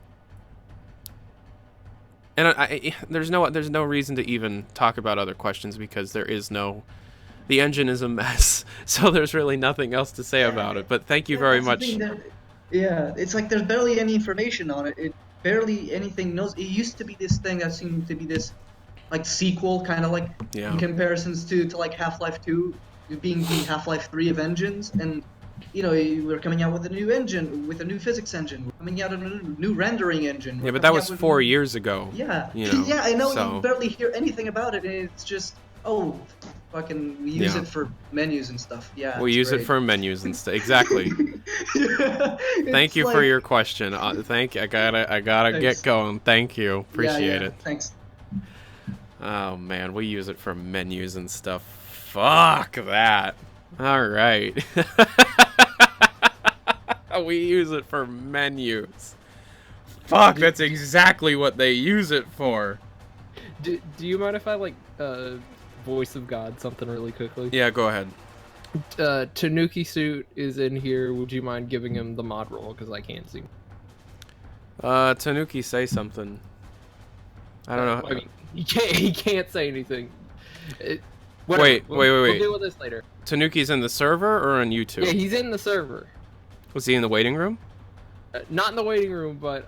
And there's no reason to even talk about other questions, because there is no... The engine is a mess, so there's really nothing else to say about it. But thank you very much. It's like there's barely any information on it. It barely anything knows. It used to be this thing that seemed to be this like sequel, kind of like in comparisons to like Half-Life 2 being the Half-Life 3 of engines, and we're coming out with a new engine, with a new physics engine. We're coming out with a new rendering engine. Yeah, but that was 4 years ago. Yeah, yeah, I know. So... You barely hear anything about it, and it's just fucking we use it for menus and stuff. Yeah, we use it for menus and stuff. Exactly. Thank you for your question. Thank you. I gotta get going. Thank you. Appreciate it. Thanks. Oh man, we use it for menus and stuff. Fuck that. All right. We use it for menus. Fuck, that's exactly what they use it for. Do you mind if I voice of God something really quickly? Yeah, go ahead. Tanuki Suit is in here. Would you mind giving him the mod role, because I can't see? Tanuki, say something. I don't know. I mean, he can't say anything. Wait. We'll deal with this later. Tanuki's in the server or on YouTube? Yeah, he's in the server. Was he in the waiting room? Not in the waiting room, but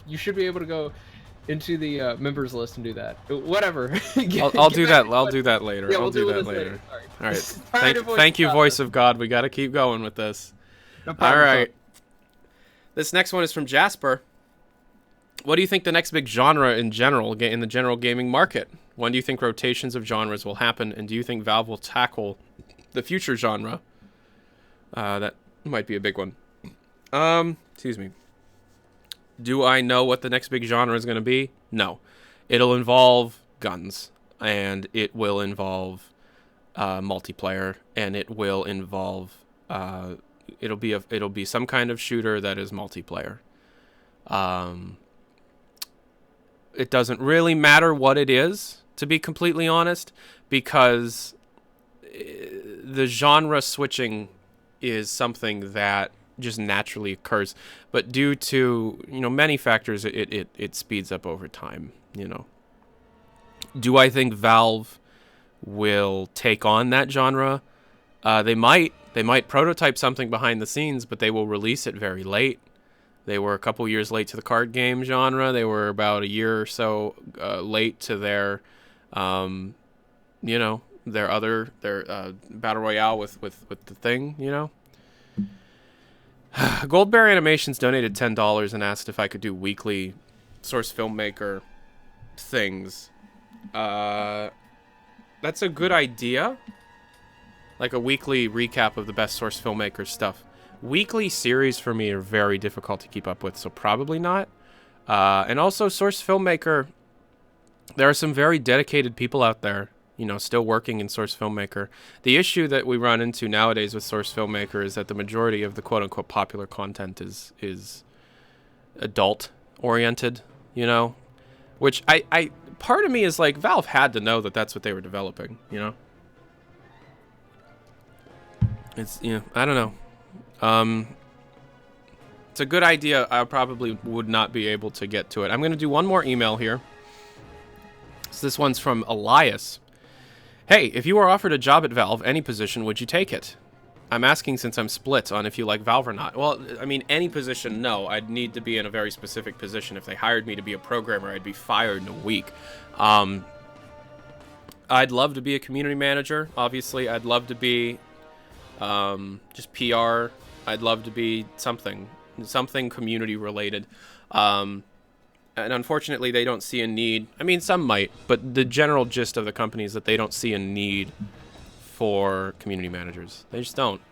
you should be able to go into the members list and do that. Whatever. I'll do that. I'll do that later. Yeah, I'll do that later. All right. Thank you, Voice of God. We got to keep going with this. No problem, all right. This next one is from Jasper. What do you think the next big genre in the general gaming market? When do you think rotations of genres will happen, and do you think Valve will tackle the future genre? That might be a big one. Excuse me. Do I know what the next big genre is going to be? No. It'll involve guns, and it will involve multiplayer, and it will involve it'll be some kind of shooter that is multiplayer. It doesn't really matter what it is, to be completely honest, because the genre switching is something that just naturally occurs, but due to many factors, it speeds up over time. Do I think Valve will take on that genre? They might prototype something behind the scenes, but they will release it very late. They were a couple years late to the card game genre. They were about a year or so late to their battle royale with the thing. Goldberry Animations donated $10 and asked if I could do weekly Source Filmmaker things. That's a good idea. Like a weekly recap of the best Source Filmmaker stuff. weekly series for me are very difficult to keep up with, so probably not. And also, Source Filmmaker, there are some very dedicated people out there, still working in Source Filmmaker. The issue that we run into nowadays with Source Filmmaker is that the majority of the quote-unquote popular content is adult-oriented, which I part of me is like, Valve had to know that that's what they were developing, It's, I don't know. It's a good idea. I probably would not be able to get to it. I'm going to do one more email here. So this one's from Elias. Hey, if you were offered a job at Valve, any position, would you take it? I'm asking since I'm split on if you like Valve or not. Well, I mean, any position, no. I'd need to be in a very specific position. If they hired me to be a programmer, I'd be fired in a week. I'd love to be a community manager, obviously. I'd love to be just PR. I'd love to be something community related. And unfortunately, they don't see a need. I mean, some might, but the general gist of the company is that they don't see a need for community managers. They just don't.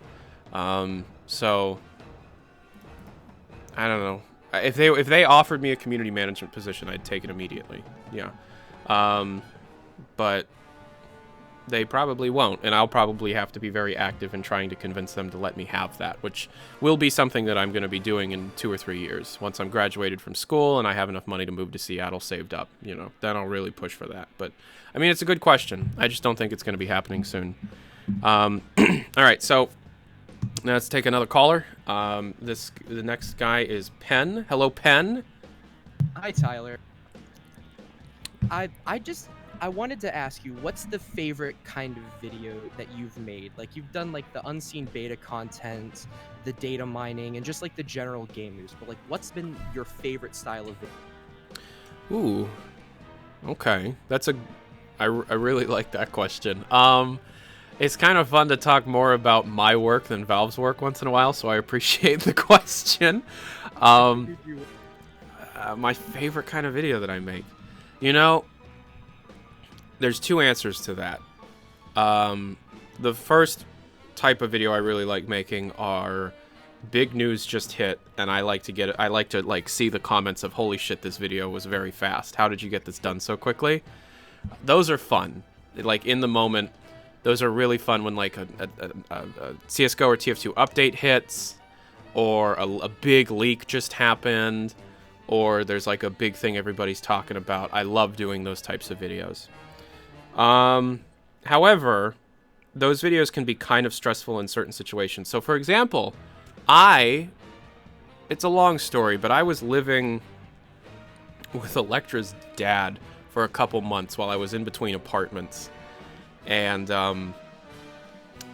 So I don't know. If they offered me a community management position, I'd take it immediately. Yeah. But they probably won't, and I'll probably have to be very active in trying to convince them to let me have that, which will be something that I'm going to be doing in 2 or 3 years. Once I'm graduated from school and I have enough money to move to Seattle saved up, then I'll really push for that. But, I mean, it's a good question. I just don't think it's going to be happening soon. All right, so now let's take another caller. The next guy is Penn. Hello, Penn. Hi, Tyler. I wanted to ask you, what's the favorite kind of video that you've made? Like, you've done, like, the unseen beta content, the data mining, and just, like, the general game news. But, like, what's been your favorite style of video? Ooh. Okay. I really like that question. It's kind of fun to talk more about my work than Valve's work once in a while, so I appreciate the question. My favorite kind of video that I make. There's 2 answers to that. The first type of video I really like making are big news just hit, and I like to see the comments of, holy shit, this video was very fast. How did you get this done so quickly? Those are fun. Like, in the moment, those are really fun when, like, a Csgo or TF2 update hits, or a big leak just happened, or there's, like, a big thing everybody's talking about. I love doing those types of videos. However, those videos can be kind of stressful in certain situations. So, for example, it's a long story, but I was living with Electra's dad for a couple months while I was in between apartments. And,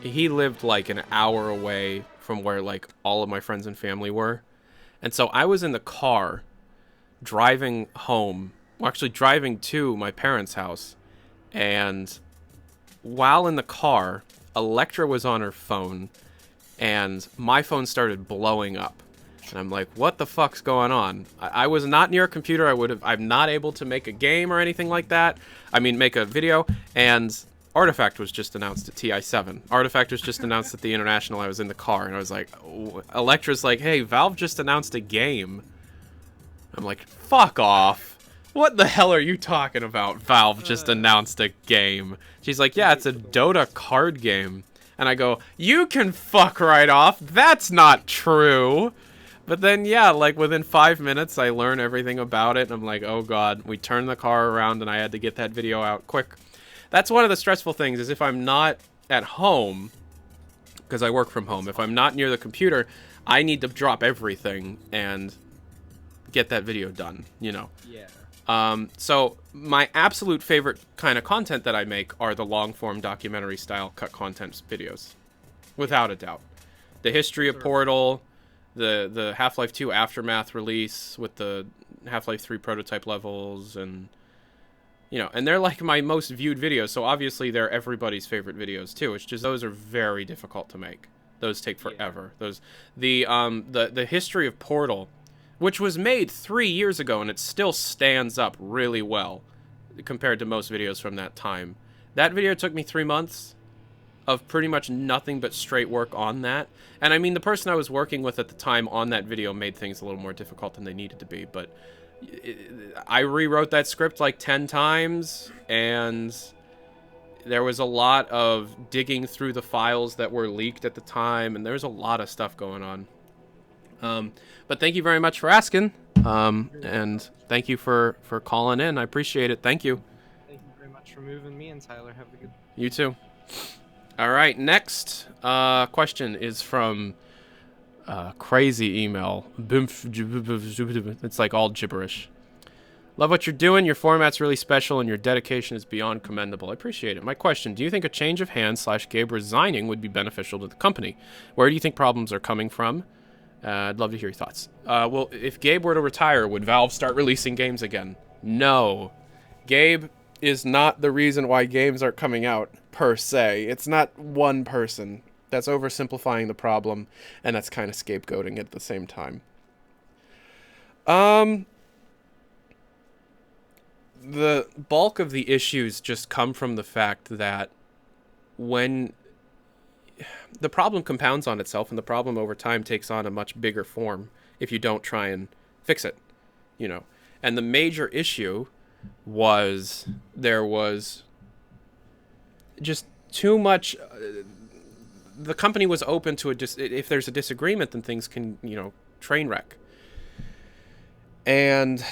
he lived like an hour away from where, like, all of my friends and family were. And so I was in the car driving home, actually driving to my parents' house. And while in the car, Electra was on her phone, and my phone started blowing up. And I'm like, what the fuck's going on? I was not near a computer. I'm not able to make a game or anything like that. I mean, make a video. And Artifact was just announced at TI7. Artifact was just announced at the International. I was in the car, and I was like, Electra's like, hey, Valve just announced a game. I'm like, fuck off. What the hell are you talking about? Valve just announced a game. She's like, yeah, it's a Dota card game. And I go, you can fuck right off. That's not true. But then, yeah, like within 5 minutes, I learn everything about it. And I'm like, oh God, we turned the car around and I had to get that video out quick. That's one of the stressful things is if I'm not at home, because I work from home, if I'm not near the computer, I need to drop everything and get that video done, Yeah. So my absolute favorite kind of content that I make are the long-form documentary-style cut content videos, without a doubt. The history of Portal, the Half-Life 2 Aftermath release with the Half-Life 3 prototype levels, and and they're like my most viewed videos. So obviously they're everybody's favorite videos too. It's just those are very difficult to make. Those take forever. Yeah. The history of Portal, which was made 3 years ago, and it still stands up really well compared to most videos from that time. That video took me 3 months of pretty much nothing but straight work on that. And I mean, the person I was working with at the time on that video made things a little more difficult than they needed to be, but I rewrote that script like 10 times, and there was a lot of digging through the files that were leaked at the time, and there's a lot of stuff going on. But thank you very much for asking, and thank you for calling in. I appreciate it. Thank you. Thank you very much for moving me, and Tyler, have a good. You too. All right, next question is from crazy email. It's like all gibberish. Love what you're doing. Your format's really special, and your dedication is beyond commendable. I appreciate it. My question, do you think a change of hands / Gabe resigning would be beneficial to the company? Where do you think problems are coming from? I'd love to hear your thoughts. Well, if Gabe were to retire, would Valve start releasing games again? No. Gabe is not the reason why games aren't coming out, per se. It's not one person. That's oversimplifying the problem, and that's kind of scapegoating at the same time. The bulk of the issues just come from the fact that when the problem compounds on itself, and the problem over time takes on a much bigger form if you don't try and fix it, you know. And the major issue was there was just too much. The company was open to if there's a disagreement, then things can, you know, train wreck. And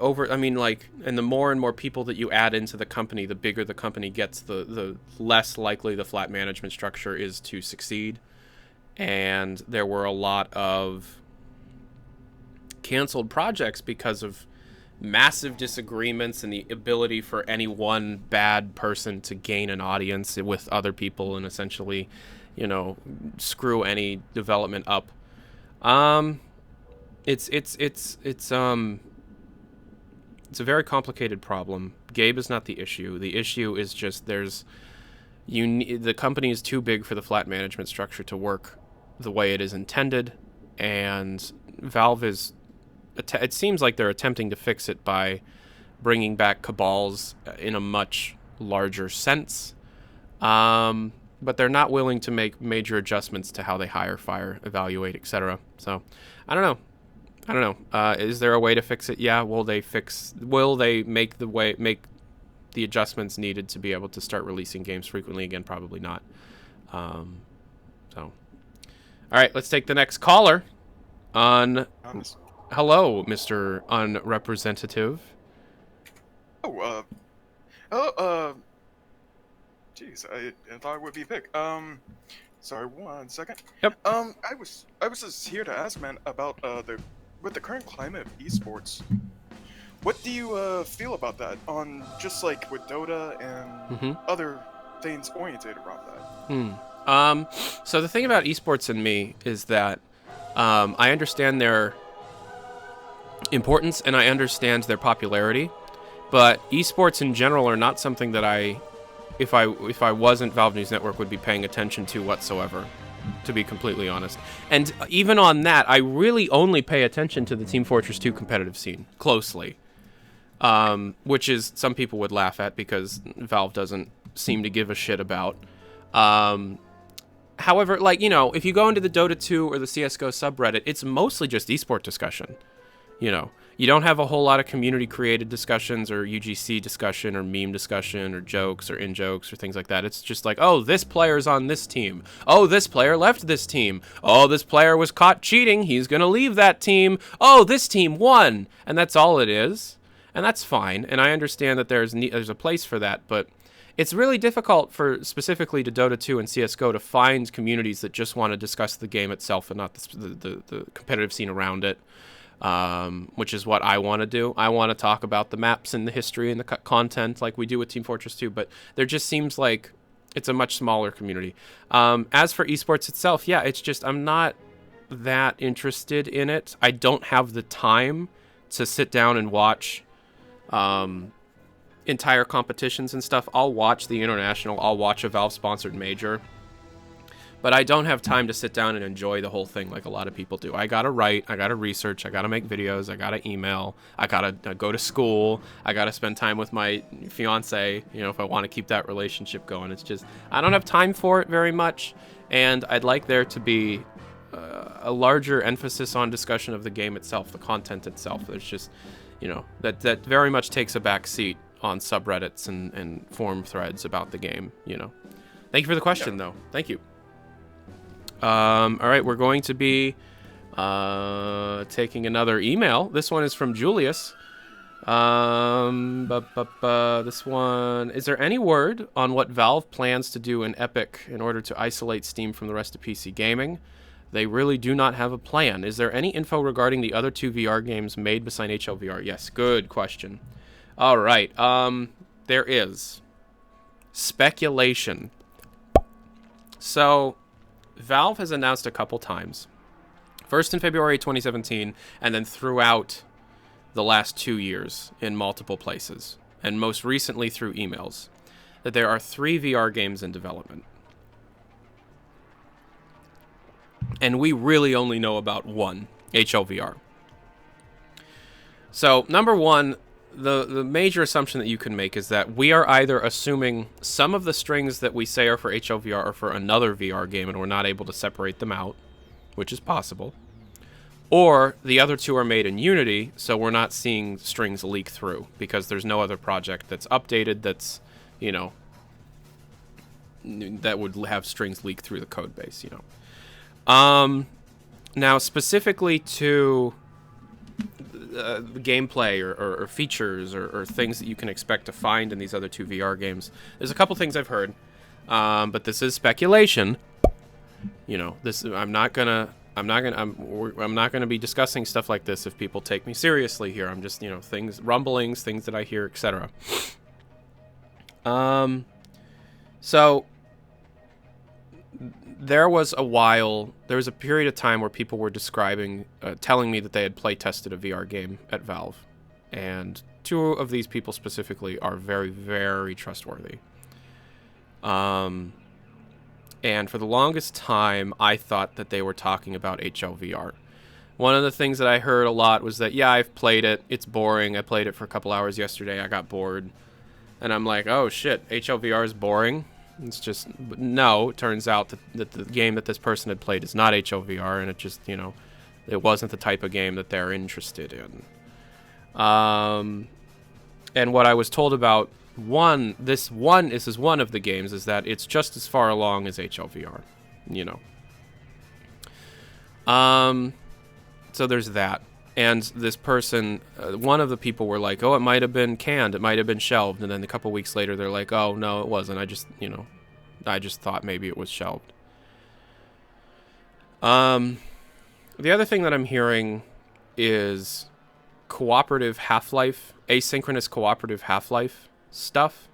and the more and more people that you add into the company, the bigger the company gets, the less likely the flat management structure is to succeed. And there were a lot of canceled projects because of massive disagreements and the ability for any one bad person to gain an audience with other people and essentially, you know, screw any development up. It's a very complicated problem. Gabe is not the issue. The issue is just the company is too big for the flat management structure to work the way it is intended, and Valve is. It seems like they're attempting to fix it by bringing back cabals in a much larger sense, but they're not willing to make major adjustments to how they hire, fire, evaluate, etc. So, I don't know. Is there a way to fix it? Yeah. Will they make the adjustments needed to be able to start releasing games frequently again? Probably not. All right, let's take the next caller on. Hello, Mr. Unrepresentative. Jeez, I thought it would be Vic. Sorry, 1 second. Yep. I was just here to ask, man, about with the current climate of esports. What do you feel about that? On just like with Dota and other things oriented around that. So the thing about esports and me is that I understand their importance and I understand their popularity, but esports in general are not something that if I wasn't Valve News Network, would be paying attention to whatsoever, to be completely honest. And even on that, I really only pay attention to the Team Fortress 2 competitive scene closely, which is some people would laugh at because Valve doesn't seem to give a shit about. However, like, you know, if you go into the Dota 2 or the Csgo subreddit, it's mostly just esport discussion. You know, you don't have a whole lot of community-created discussions or UGC discussion or meme discussion or jokes or in-jokes or things like that. It's just like, oh, this player's on this team. Oh, this player left this team. Oh, this player was caught cheating. He's going to leave that team. Oh, this team won. And that's all it is. And that's fine. And I understand that there's a place for that, but it's really difficult for specifically to Dota 2 and CSGO to find communities that just want to discuss the game itself and not the competitive scene around it. Which is what I want to do. I want to talk about the maps and the history and the content like we do with Team Fortress 2, but there just seems like it's a much smaller community. As for esports itself, yeah, it's just I'm not that interested in it. I don't have the time to sit down and watch entire competitions and stuff. I'll watch the international. I'll watch a Valve-sponsored major. But I don't have time to sit down and enjoy the whole thing like a lot of people do. I gotta write, I gotta research, I gotta make videos, I gotta email, I gotta go to school, I gotta spend time with my fiance, you know, if I want to keep that relationship going. It's just, I don't have time for it very much, and I'd like there to be a larger emphasis on discussion of the game itself, the content itself. There's just, you know, that very much takes a back seat on subreddits and forum threads about the game, you know. Thank you for the question, though. Thank you. All right, we're going to be taking another email. This one is from Julius. This one, is there any word on what Valve plans to do in Epic in order to isolate Steam from the rest of PC gaming? They really do not have a plan. Is there any info regarding the other 2 VR games made beside HLVR? Yes, good question. All right, there is speculation. So Valve has announced a couple times, first in February 2017, and then throughout the last 2 years in multiple places, and most recently through emails, that there are 3 VR games in development. And we really only know about one, HLVR. So, number one, the major assumption that you can make is that we are either assuming some of the strings that we say are for HLVR are for another VR game and we're not able to separate them out, which is possible. Or the other 2 are made in Unity, so we're not seeing strings leak through because there's no other project that's updated that's, you know, that would have strings leak through the code base, you know. Now, specifically to gameplay or features or things that you can expect to find in these other 2 VR games, there's a couple things I've heard, but this is speculation. You know, this I'm not gonna be discussing stuff like this if people take me seriously here. I'm just, you know, rumblings, things that I hear, etc. So there was a period of time where people were telling me that they had play tested a VR game at Valve, and 2 of these people specifically are very, very trustworthy. And for the longest time, I thought that they were talking about HLVR. One of the things that I heard a lot was that, yeah, I've played it, it's boring, I played it for a couple hours yesterday, I got bored. And I'm like, oh shit, HLVR is boring? It's just, no, it turns out that the game that this person had played is not HLVR, and it just, you know, it wasn't the type of game that they're interested in. And what I was told about this is one of the games, is that it's just as far along as HLVR, you know. So there's that. And this person, one of the people were like, oh, it might have been canned, it might have been shelved. And then a couple weeks later, they're like, oh, no, it wasn't. I just thought maybe it was shelved. The other thing that I'm hearing is cooperative Half-Life, asynchronous cooperative Half-Life stuff.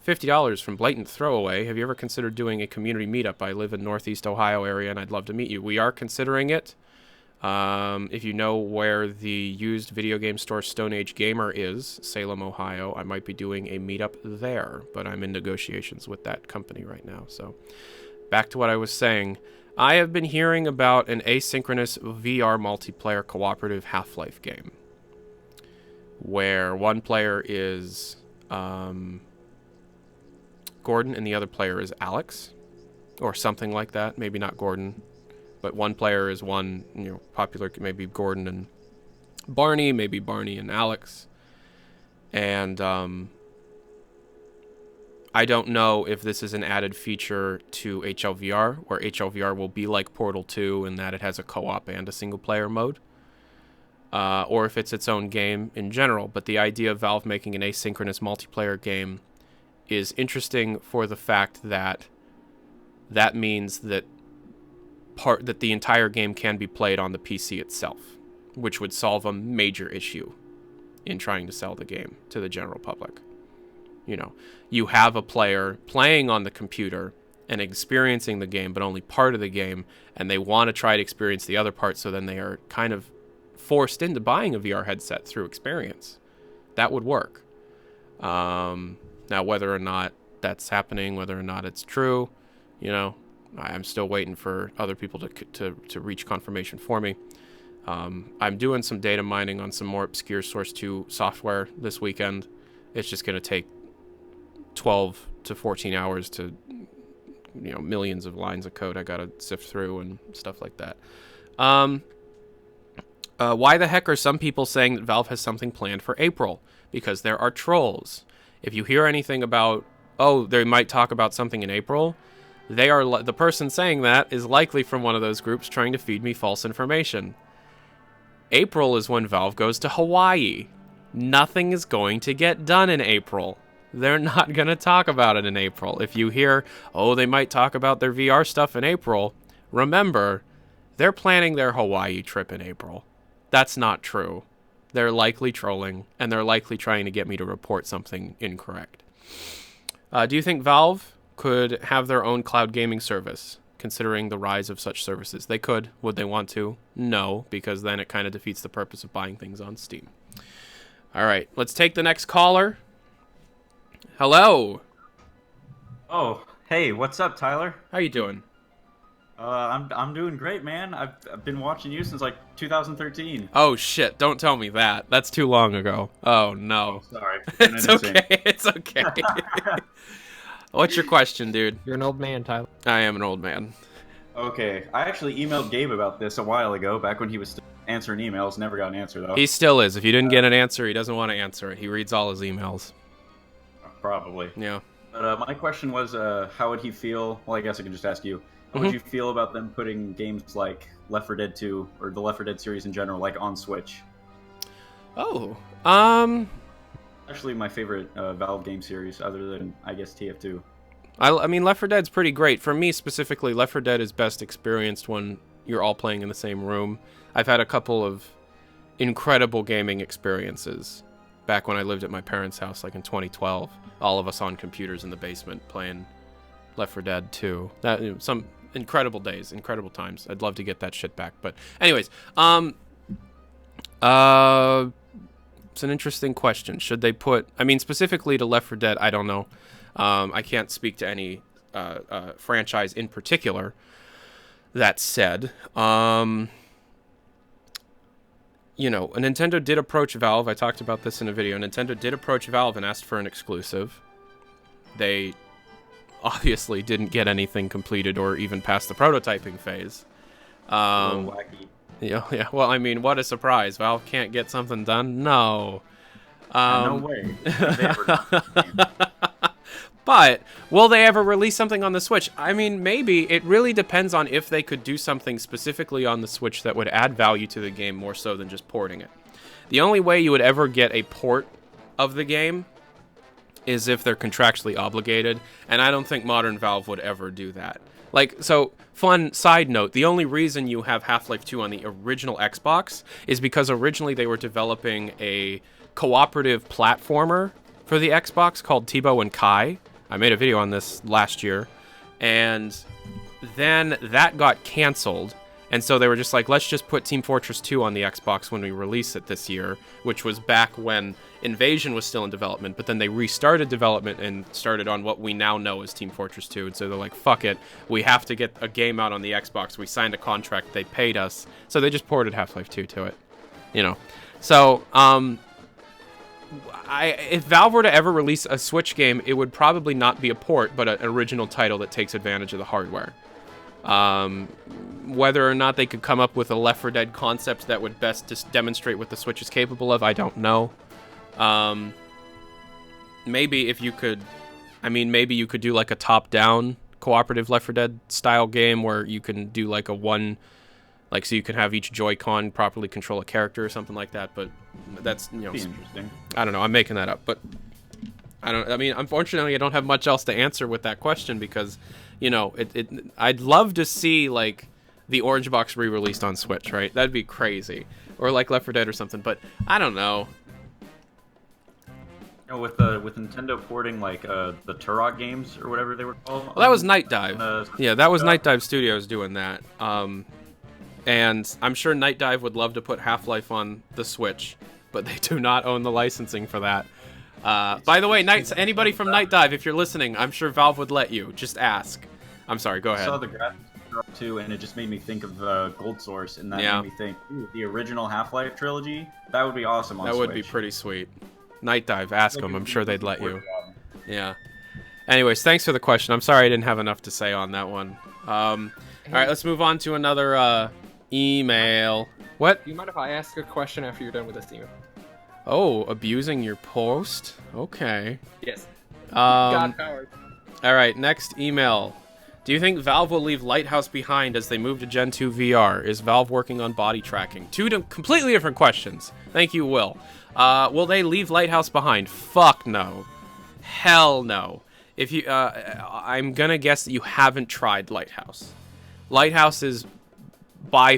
$50 from Blatant Throwaway. Have you ever considered doing a community meetup? I live in Northeast Ohio area and I'd love to meet you. We are considering it. If you know where the used video game store Stone Age Gamer is, Salem, Ohio, I might be doing a meetup there, but I'm in negotiations with that company right now. So back to what I was saying. I have been hearing about an asynchronous VR multiplayer cooperative Half-Life game where one player is Gordon and the other player is Alex, or something like that. Maybe not Gordon, but one player is one, you know, popular, maybe Gordon and Barney, maybe Barney and Alex. And I don't know if this is an added feature to HLVR, where HLVR will be like Portal 2 in that it has a co-op and a single-player mode, or if it's its own game in general. But the idea of Valve making an asynchronous multiplayer game is interesting for the fact that that means that the entire game can be played on the PC itself, which would solve a major issue in trying to sell the game to the general public. You know, you have a player playing on the computer and experiencing the game, but only part of the game, and they want to try to experience the other part, so then they are kind of forced into buying a VR headset through experience. That would work. Now, whether or not that's happening, whether or not it's true, you know, I'm still waiting for other people to reach confirmation for me. I'm doing some data mining on some more obscure Source 2 software this weekend. It's just going to take 12 to 14 hours to, millions of lines of code I got to sift through and stuff like that. Why the heck are some people saying that Valve has something planned for April? Because there are trolls. If you hear anything about, they might talk about something in April, the person saying that is likely from one of those groups trying to feed me false information. April is when Valve goes to Hawaii. Nothing is going to get done in April. They're not going to talk about it in April. If you hear, they might talk about their VR stuff in April, remember, they're planning their Hawaii trip in April. That's not true. They're likely trolling, and they're likely trying to get me to report something incorrect. Do you think Valve could have their own cloud gaming service, considering the rise of such services? They could. Would they want to? No, because then it kind of defeats the purpose of buying things on Steam. All right, let's take the next caller. Hello. Oh, hey, what's up, Tyler? How you doing? I'm doing great, man. I've been watching you since like 2013. Oh shit! Don't tell me that. That's too long ago. Oh no. Oh, sorry. It's okay. It's okay. What's your question, dude? You're an old man, Tyler. I am an old man. Okay, I actually emailed Gabe about this a while ago, back when he was still answering emails. Never got an answer though. He still is. If you didn't get an answer, he doesn't want to answer it. He reads all his emails. Probably. Yeah. But my question was, how would he feel? Well, I guess I can just ask you. How would you feel about them putting games like Left 4 Dead 2 or the Left 4 Dead series in general, like on Switch? Actually, my favorite Valve game series, other than I guess TF2. I mean, Left 4 Dead's pretty great. For me specifically, Left 4 Dead is best experienced when you're all playing in the same room. I've had a couple of incredible gaming experiences back when I lived at my parents' house, like in 2012. All of us on computers in the basement playing Left 4 Dead 2. Some incredible days, incredible times. I'd love to get that shit back. But anyways, it's an interesting question. Should they put, specifically to Left 4 Dead, I don't know. I can't speak to any franchise in particular. That said, Nintendo did approach Valve. I talked about this in a video. Nintendo did approach Valve and asked for an exclusive. They obviously didn't get anything completed or even past the prototyping phase. Wacky. Yeah. Well, what a surprise. Valve can't get something done? No. No way. But will they ever release something on the Switch? Maybe. It really depends on if they could do something specifically on the Switch that would add value to the game more so than just porting it. The only way you would ever get a port of the game is if they're contractually obligated, and I don't think modern Valve would ever do that. Fun side note, the only reason you have Half-Life 2 on the original Xbox is because originally they were developing a cooperative platformer for the Xbox called Tebow and Kai. I made a video on this last year, and then that got canceled, and so they were just like, let's just put Team Fortress 2 on the Xbox when we release it this year, which was back when Invasion was still in development, but then they restarted development and started on what we now know as Team Fortress 2, and so they're like, fuck it, we have to get a game out on the Xbox. We signed a contract, they paid us, so they just ported Half-Life 2 to it, So, if Valve were to ever release a Switch game, it would probably not be a port, but an original title that takes advantage of the hardware. Whether or not they could come up with a Left 4 Dead concept that would best just demonstrate what the Switch is capable of, I don't know. Maybe if you could, maybe you could do like a top-down cooperative Left 4 Dead style game where you can do like a one, like so you can have each Joy-Con properly control a character or something like that. But that's be interesting. I don't know. I'm making that up, but unfortunately, I don't have much else to answer with that question because, I'd love to see like the Orange Box re-released on Switch, right? That'd be crazy, or like Left 4 Dead or something. But I don't know. With Nintendo porting like the Turok games or whatever they were called. Well, that was Night Dive. Yeah, that was Night Dive Studios doing that. And I'm sure Night Dive would love to put Half-Life on the Switch, but they do not own the licensing for that. By the way, anybody from Night Dive, if you're listening, I'm sure Valve would let you. Just ask. I'm sorry. Go I ahead. saw the graphics up too, and it just made me think of Gold Source, and that made me think, ooh, the original Half-Life trilogy. That would be awesome on That Switch. would be pretty sweet. Night Dive, ask them. I'm sure they'd let you. Yeah. Anyways, thanks for the question. I'm sorry I didn't have enough to say on that one. All right, let's move on to another email. What? Do you mind if I ask a question after you're done with this email? Oh, abusing your post? Okay. Yes. God powered. All right, next email. Do you think Valve will leave Lighthouse behind as they move to Gen 2 VR? Is Valve working on body tracking? Two completely different questions. Thank you, Will. Will they leave Lighthouse behind? Fuck no. Hell no. If you, I'm gonna guess that you haven't tried Lighthouse. Lighthouse is by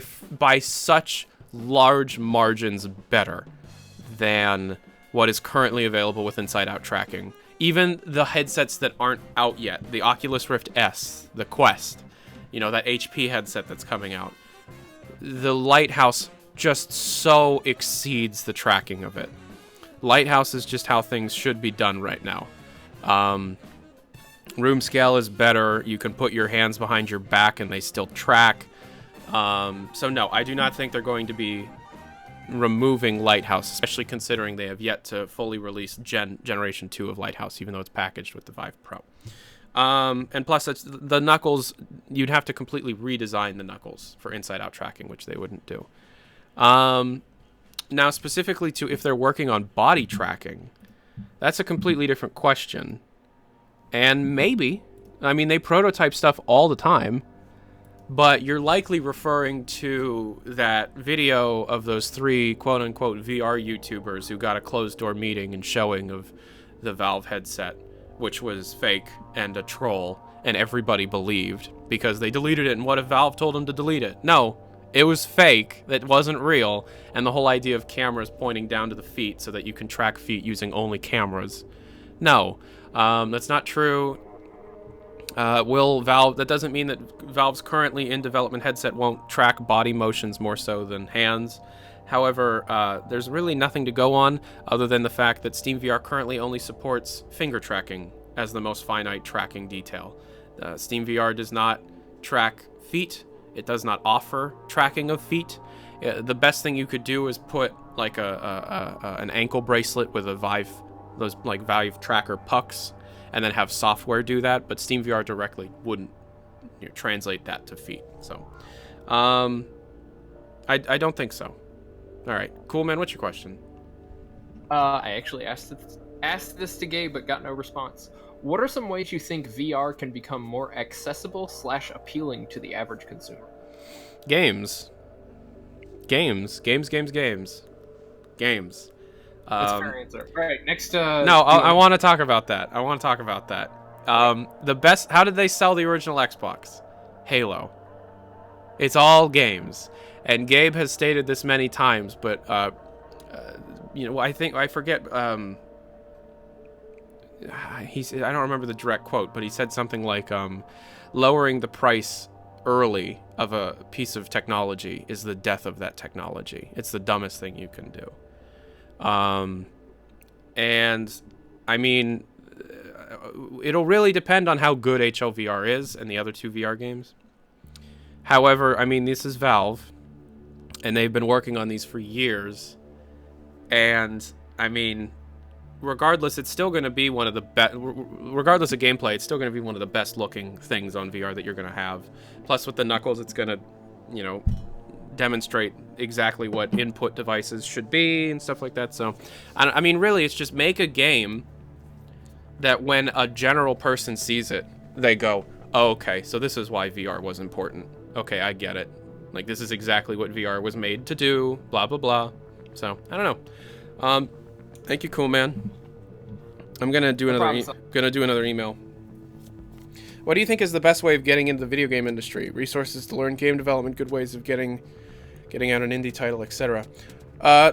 such large margins better than what is currently available with inside-out tracking. Even the headsets that aren't out yet, the Oculus Rift S, the Quest, you know, that HP headset that's coming out, the Lighthouse just so exceeds the tracking of it. Lighthouse is just how things should be done right now. Room scale is better. You can put your hands behind your back and they still track. So no, I do not think they're going to be removing Lighthouse, especially considering they have yet to fully release Generation 2 of Lighthouse, even though it's packaged with the Vive Pro. And plus, it's the knuckles, you'd have to completely redesign the knuckles for inside-out tracking, which they wouldn't do. Now, specifically to if they're working on body tracking, that's a completely different question. And maybe, I mean, they prototype stuff all the time, but you're likely referring to that video of those 3 quote-unquote VR YouTubers who got a closed-door meeting and showing of the Valve headset, which was fake and a troll, and everybody believed because they deleted it, and what if Valve told them to delete it? No, it was fake, that wasn't real, and the whole idea of cameras pointing down to the feet so that you can track feet using only cameras. No, that's not true. That doesn't mean that Valve's currently in development headset won't track body motions more so than hands. However, there's really nothing to go on other than the fact that SteamVR currently only supports finger tracking as the most finite tracking detail. SteamVR does not track feet. It does not offer tracking of feet. The best thing you could do is put like an ankle bracelet with a Vive, those like Vive tracker pucks, and then have software do that, but SteamVR directly wouldn't translate that to feet. So, I don't think so. All right, cool, man. What's your question? I actually asked this to Gabe, but got no response. What are some ways you think VR can become more accessible / appealing to the average consumer? Games. That's a fair answer. All right, next. No, I want to talk about that. The best. How did they sell the original Xbox? Halo. It's all games, and Gabe has stated this many times, but I forget. I don't remember the direct quote, but he said something like, "Lowering the price early of a piece of technology is the death of that technology. It's the dumbest thing you can do." And I mean, it'll really depend on how good HLVR is and the other 2 VR games. However, I mean, this is Valve, and they've been working on these for years. And I mean, regardless, it's still going to be one of the best. Regardless of gameplay, it's still going to be one of the best looking things on VR that you're going to have. Plus, with the knuckles, it's going to, demonstrate exactly what input devices should be and stuff like that. So, I mean, really, it's just make a game that when a general person sees it, they go, oh, okay, so this is why VR was important. Okay, I get it. Like, this is exactly what VR was made to do, blah, blah, blah. So, I don't know. Thank you, cool man. I'm going to do another email. What do you think is the best way of getting into the video game industry? Resources to learn game development, good ways of getting out an indie title, etc.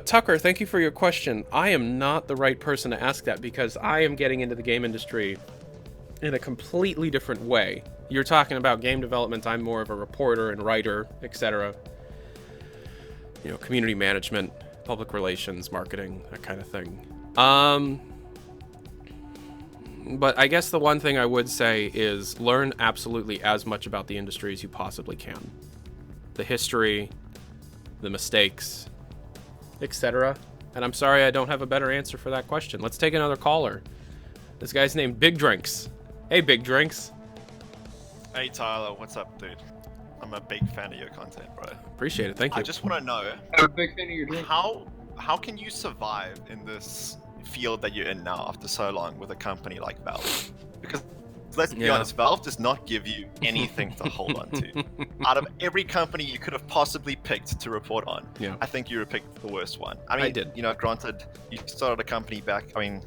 Tucker, thank you for your question. I am not the right person to ask that because I am getting into the game industry in a completely different way. You're talking about game development. I'm more of a reporter and writer, etc. Community management, public relations, marketing, that kind of thing. But I guess the one thing I would say is learn absolutely as much about the industry as you possibly can. The history, the mistakes, etc. And I'm sorry I don't have a better answer for that question. Let's take another caller. This guy's named Big Drinks. Hey, Big Drinks. Hey, Tyler. What's up, dude? I'm a big fan of your content, bro. Appreciate it. Thank you. I just want to know, I'm a big fan of your drink. how can you survive in this field that you're in now after so long with a company like Valve? Because let's be honest, Valve does not give you anything to hold on to. Out of every company you could have possibly picked to report on, I think you picked the worst one. I mean, I did. You know, granted, you started a company back,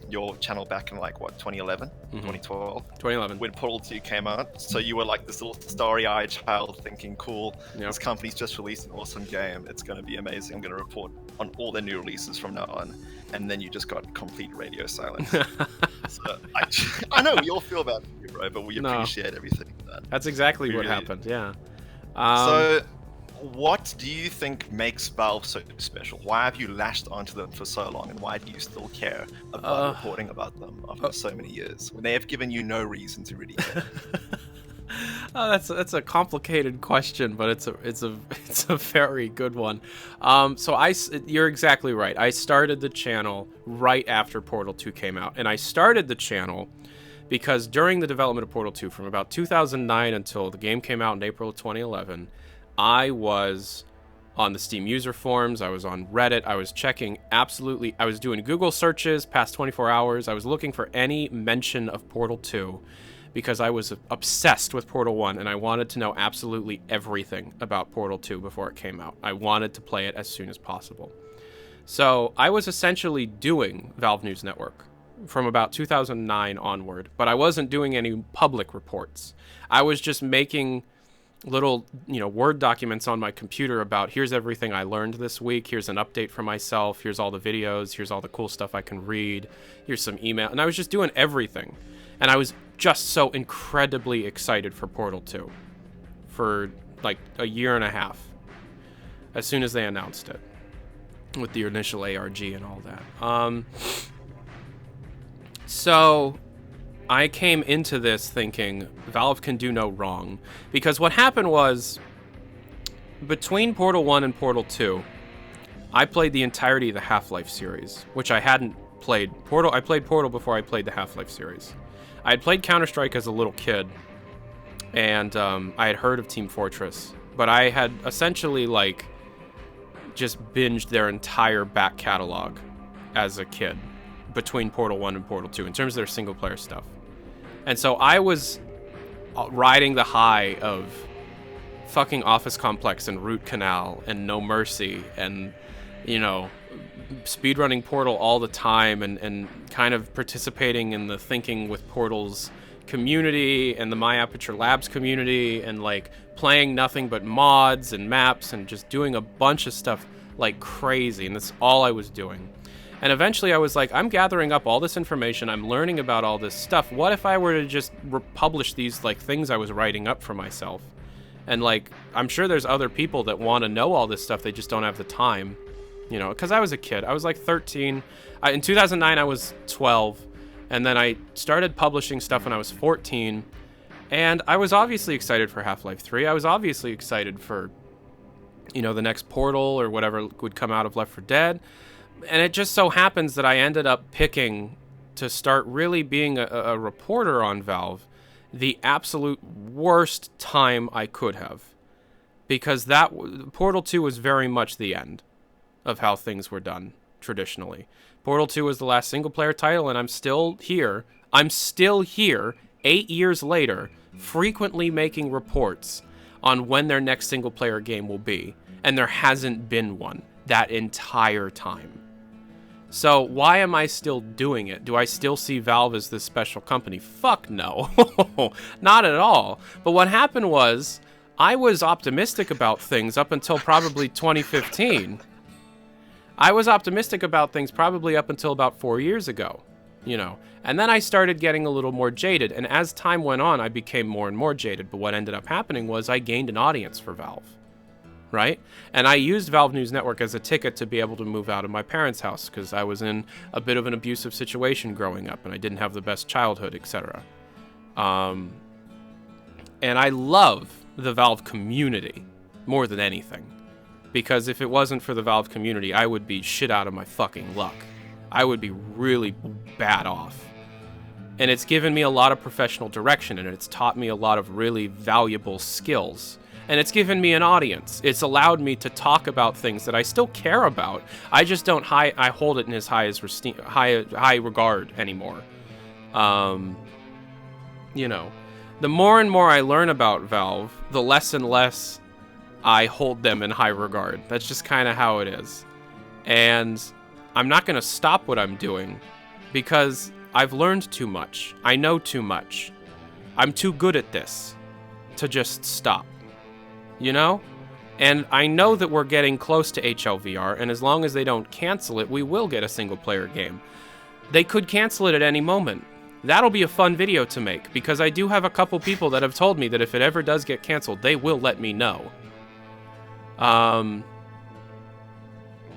your channel back in like, what, 2011? 2012? 2011. When Portal 2 came out. So you were like this little starry-eyed child thinking, cool, this company's just released an awesome game. It's going to be amazing. I'm going to report on all their new releases from now on. And then you just got complete radio silence. So I know we all feel bad for you, bro, but we appreciate everything. That's exactly what happened, yeah. So, what do you think makes Valve so special? Why have you lashed onto them for so long, and why do you still care about reporting about them after so many years, when they have given you no reason to really care? That's a complicated question, but it's a very good one. So you're exactly right. I started the channel right after Portal 2 came out, and I started the channel because during the development of Portal 2, from about 2009 until the game came out in April of 2011, I was on the Steam user forums, I was on Reddit, I was checking I was doing Google searches past 24 hours, I was looking for any mention of Portal 2, because I was obsessed with Portal 1, and I wanted to know absolutely everything about Portal 2 before it came out. I wanted to play it as soon as possible. So I was essentially doing Valve News Network from about 2009 onward, but I wasn't doing any public reports. I was just making little, Word documents on my computer about here's everything I learned this week, here's an update for myself, here's all the videos, here's all the cool stuff I can read, here's some email, and I was just doing everything. And I was just so incredibly excited for Portal 2 for like a year and a half as soon as they announced it with the initial ARG and all that. So I came into this thinking Valve can do no wrong, because what happened was between Portal 1 and Portal 2, I played the entirety of the Half-Life series, which I hadn't played. I played Portal before I played the Half-Life series. I had played Counter-Strike as a little kid, and I had heard of Team Fortress, but I had essentially just binged their entire back catalog as a kid between Portal 1 and Portal 2 in terms of their single-player stuff. And so I was riding the high of fucking Office Complex and Root Canal and No Mercy and, speedrunning Portal all the time and kind of participating in the Thinking with Portal's community and the My Aperture Labs community and playing nothing but mods and maps and just doing a bunch of stuff like crazy, and that's all I was doing. And eventually I was like, I'm gathering up all this information, I'm learning about all this stuff. What if I were to just publish these things I was writing up for myself? And I'm sure there's other people that want to know all this stuff, they just don't have the time. Because I was a kid. I was 13. In 2009, I was 12. And then I started publishing stuff when I was 14. And I was obviously excited for Half-Life 3. I was obviously excited for, the next Portal or whatever would come out of Left 4 Dead. And it just so happens that I ended up picking to start really being a reporter on Valve the absolute worst time I could have. Because Portal 2 was very much the end of how things were done traditionally. Portal 2 was the last single-player title, and I'm still here 8 years later, frequently making reports on when their next single-player game will be, and there hasn't been one that entire time. So why am I still doing it? Do I still see Valve as this special company? Fuck no. Not at all. But what happened was, I was optimistic about things up until probably 2015. I was optimistic about things probably up until about 4 years ago, and then I started getting a little more jaded, and as time went on, I became more and more jaded, but what ended up happening was I gained an audience for Valve. right? And I used Valve News Network as a ticket to be able to move out of my parents' house because I was in a bit of an abusive situation growing up and I didn't have the best childhood, etc. And I love the Valve community more than anything, because if it wasn't for the Valve community, I would be shit out of my fucking luck. I would be really bad off. And it's given me a lot of professional direction, and it's taught me a lot of really valuable skills. And it's given me an audience. It's allowed me to talk about things that I still care about. I just don't I hold it in as high regard anymore. You know, the more and more I learn about Valve, the less and less I hold them in high regard. That's just kind of how it is. And I'm not going to stop what I'm doing because I've learned too much. I know too much. I'm too good at this to just stop. You know? And I know that we're getting close to HLVR, and as long as they don't cancel it, we will get a single-player game. They could cancel it at any moment. That'll be a fun video to make, because I do have a couple people that have told me that if it ever does get canceled, they will let me know.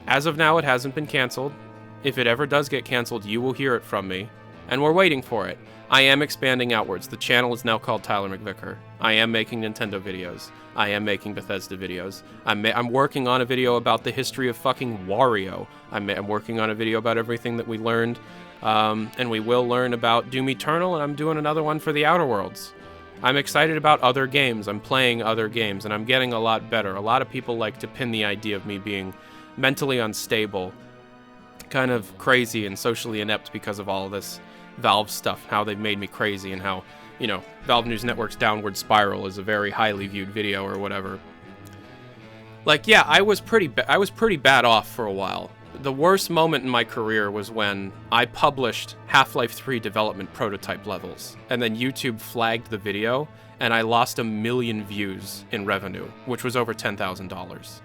As of now, it hasn't been canceled. If it ever does get canceled, you will hear it from me, and we're waiting for it. I am expanding outwards. The channel is now called Tyler McVicker. I am making Nintendo videos. I am making Bethesda videos. I'm working on a video about the history of fucking Wario. I'm working on a video about everything that we learned, and we will learn about Doom Eternal, and I'm doing another one for the Outer Worlds. I'm excited about other games. I'm playing other games, and I'm getting a lot better. A lot of people like to pin the idea of me being mentally unstable, kind of crazy and socially inept because of all of this Valve stuff, how they've made me crazy, and how, you know, Valve News Network's Downward Spiral is a very highly viewed video or whatever. Like, yeah, I was pretty bad off for a while. The worst moment in my career was when I published Half-Life 3 development prototype levels, and then YouTube flagged the video, and I lost 1 million views in revenue, which was over $10,000.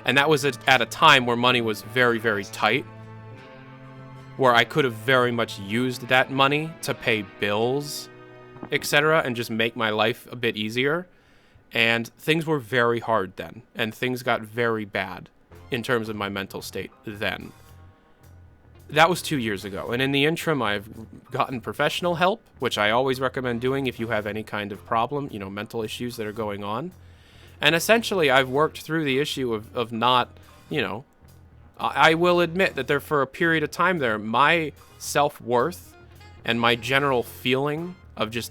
And that was at a time where money was very, very tight, where I could have very much used that money to pay bills, etc., and just make my life a bit easier. And things were very hard then, and things got very bad in terms of my mental state then. That was 2 years ago, and in the interim, I've gotten professional help, which I always recommend doing if you have any kind of problem, you know, mental issues that are going on. And essentially, I've worked through the issue of not, you know, I will admit that there, for a period of time there, my self-worth and my general feeling of just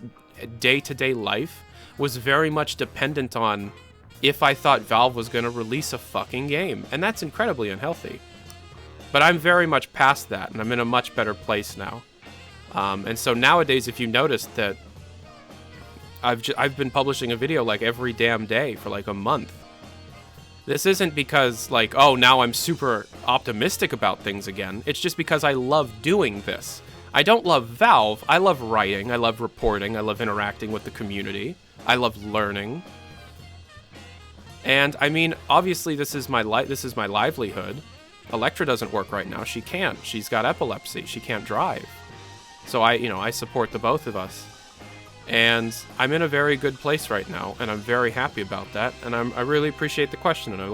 day-to-day life was very much dependent on if I thought Valve was going to release a fucking game. And that's incredibly unhealthy. But I'm very much past that, and I'm in a much better place now. And so nowadays, if you notice that I've been publishing a video like every damn day for like a month. This isn't because, like, oh, now I'm super optimistic about things again. It's just because I love doing this. I don't love Valve. I love writing. I love reporting. I love interacting with the community. I love learning. And, I mean, obviously this is my livelihood. Electra doesn't work right now. She can't. She's got epilepsy. She can't drive. So I support the both of us. And I'm in a very good place right now, and I'm very happy about that. And I really appreciate the question, and I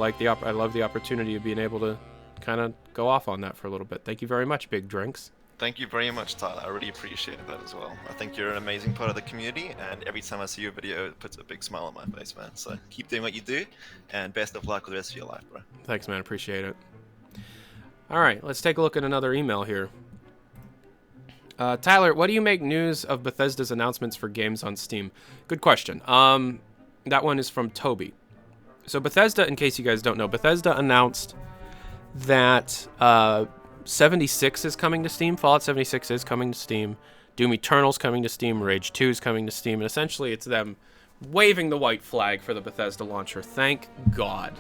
love the opportunity of being able to kind of go off on that for a little bit. Thank you very much, Big Drinks. Thank you very much, Tyler. I really appreciate that as well. I think you're an amazing part of the community, and every time I see your video, it puts a big smile on my face, man. So keep doing what you do, and best of luck with the rest of your life, bro. Thanks, man. Appreciate it. All right, let's take a look at another email here. Tyler, what do you make news of Bethesda's announcements for games on Steam? Good question. That one is from Toby. So Bethesda, in case you guys don't know, Bethesda announced that 76 is coming to Steam. Fallout 76 is coming to Steam. Doom Eternal's coming to Steam. Rage 2 is coming to Steam. And essentially it's them waving the white flag for the Bethesda launcher. Thank God.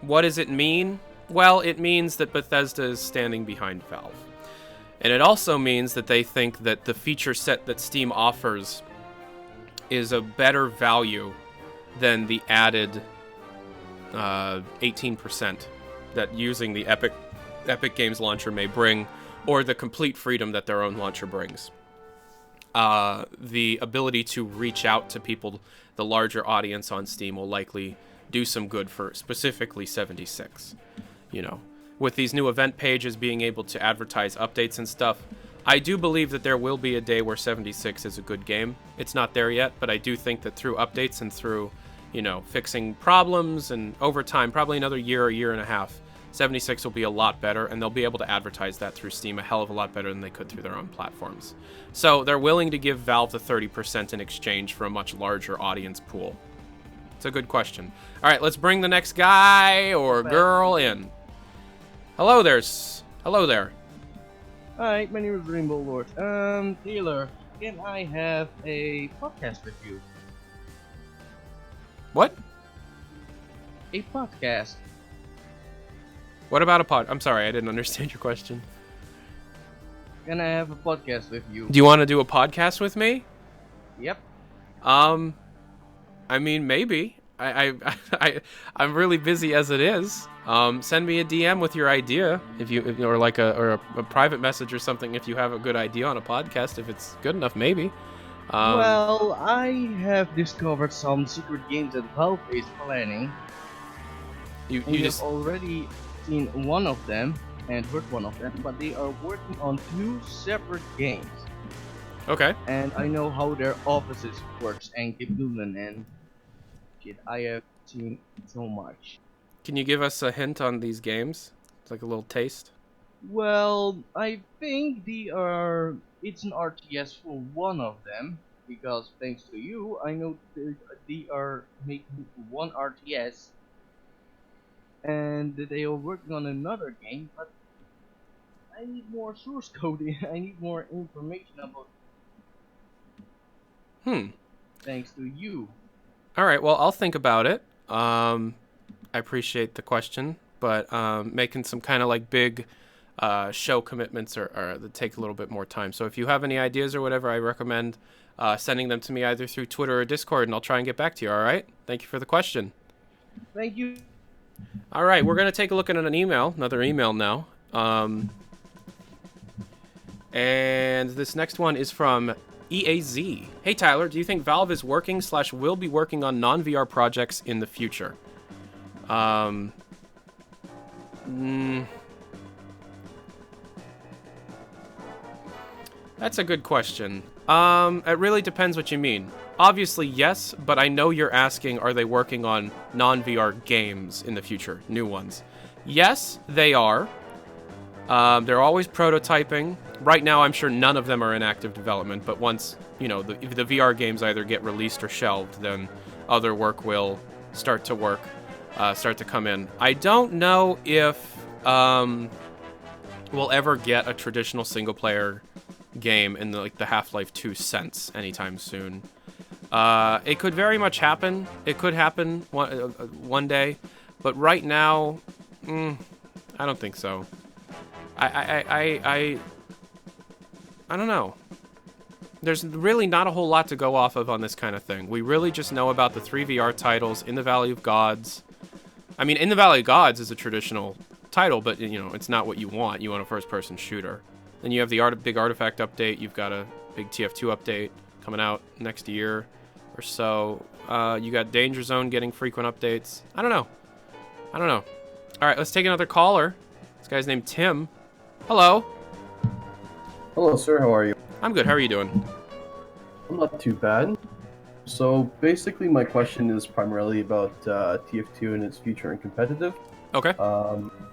What does it mean? Well, it means that Bethesda is standing behind Valve. And it also means that they think that the feature set that Steam offers is a better value than the added 18% that using the Epic Games launcher may bring, or the complete freedom that their own launcher brings. the ability to reach out to people, the larger audience on Steam, will likely do some good for specifically 76. You know, with these new event pages being able to advertise updates and stuff, I do believe that there will be a day where 76 is a good game. It's not there yet, but I do think that through updates and through, you know, fixing problems and over time, probably another year or year and a half, 76 will be a lot better, and they'll be able to advertise that through Steam a hell of a lot better than they could through their own platforms. So they're willing to give Valve the 30% in exchange for a much larger audience pool. It's a good question. All right, let's bring the next guy or girl in. Hello there. Hello there. Hi, my name is Rainbow Lord. Taylor, can I have a podcast with you? What? A podcast. What about a pod? I'm sorry, I didn't understand your question. Can I have a podcast with you? Do you want to do a podcast with me? Yep. I mean, maybe. I'm really busy as it is. Send me a DM with your idea, or a private message or something if you have a good idea on a podcast. If it's good enough, maybe. Well, I have discovered some secret games that Valve is planning. You just already seen one of them and heard one of them, but they are working on 2 separate games. Okay. And I know how their offices works and Gibdulan and shit. I have seen so much. Can you give us a hint on these games? It's like a little taste. Well, I think it's an RTS for one of them, because thanks to you, I know they are making one RTS, and they are working on another game, but I need more source code, I need more information about thanks to you. Alright, well, I'll think about it. I appreciate the question, but making some kind of like big show commitments that take a little bit more time. So if you have any ideas or whatever, I recommend sending them to me either through Twitter or Discord, and I'll try and get back to you, alright? Thank you for the question. Thank you. Alright, we're going to take a look at another email now. And this next one is from EAZ. Hey Tyler, do you think Valve is working / will be working on non-VR projects in the future? That's a good question. It really depends what you mean. Obviously, yes, but I know you're asking, are they working on non-VR games in the future? New ones. Yes, they are. They're always prototyping. Right now, I'm sure none of them are in active development, but once, you know, if the VR games either get released or shelved, then other work will start to come in. I don't know if we'll ever get a traditional single-player game in the Half-Life 2 sense anytime soon. It could very much happen. It could happen one day, but right now, I don't think so. I don't know. There's really not a whole lot to go off of on this kind of thing. We really just know about the 3 VR titles, In the Valley of Gods. I mean, In the Valley of Gods is a traditional title, but, you know, it's not what you want. You want a first-person shooter. Then you have the big Artifact update. You've got a big TF2 update coming out next year or so. You got Danger Zone getting frequent updates. I don't know. All right, let's take another caller. This guy's named Tim. Hello. Hello, sir. How are you? I'm good. How are you doing? I'm not too bad. So basically, my question is primarily about TF2 and its future in competitive. Okay.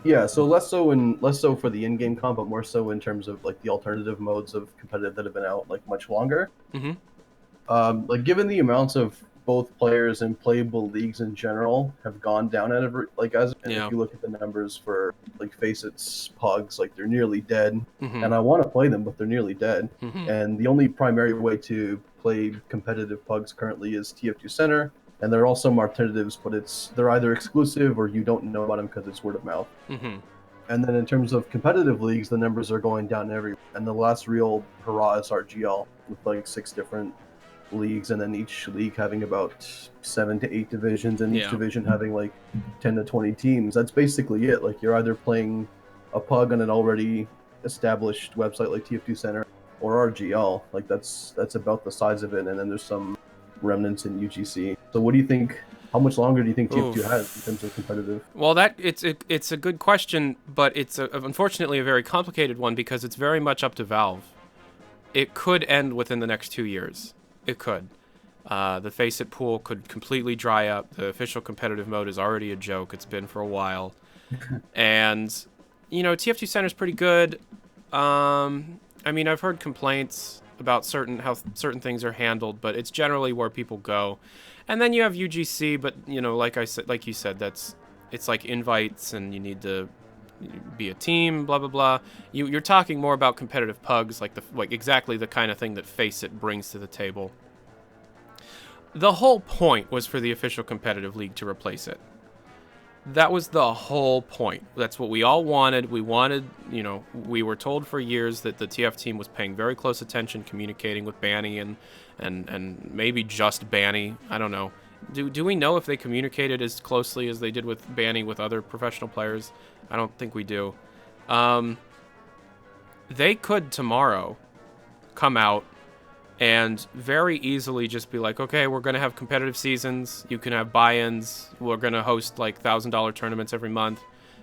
Yeah. So less so for the in-game comp, but more so in terms of like the alternative modes of competitive that have been out like much longer. Mm-hmm. Like given the amounts of both players and playable leagues in general have gone down at if you look at the numbers for like Facet's Pugs, like they're nearly dead. Mm-hmm. And I want to play them, but they're nearly dead. Mm-hmm. And the only primary way to play competitive Pugs currently is TF2 Center, and there are also some alternatives, but they're either exclusive or you don't know about them because it's word of mouth. Mm-hmm. And then in terms of competitive leagues, the numbers are going down everywhere. And the last real hurrah is RGL with like 6 different leagues, and then each league having about 7 to 8 divisions, and each division having like 10 to 20 teams. That's basically it. Like you're either playing a pug on an already established website like TF2 Center, or RGL. Like that's about the size of it, and then there's some remnants in UGC. So what do you think? How much longer do you think TF2 has in terms of competitive? Well, it's a good question, but it's unfortunately a very complicated one because it's very much up to Valve. It could end within the next 2 years. It could. The Faceit pool could completely dry up. The official competitive mode is already a joke. It's been for a while. And, you know, TF2 Center's pretty good. I mean, I've heard complaints about how certain things are handled, but it's generally where people go. And then you have UGC, but, you know, like you said, it's like invites and you need to be a team, blah, blah, blah. You're talking more about competitive pugs, like exactly the kind of thing that Faceit brings to the table. The whole point was for the official competitive league to replace it. That was the whole point. That's what we all wanted. We wanted, you know, we were told for years that the TF team was paying very close attention, communicating with Banny and maybe just Banny. I don't know. Do we know if they communicated as closely as they did with Banny with other professional players? I don't think we do. They could tomorrow come out and very easily just be like, okay, we're going to have competitive seasons. You can have buy-ins. We're going to host like $1,000 tournaments every month.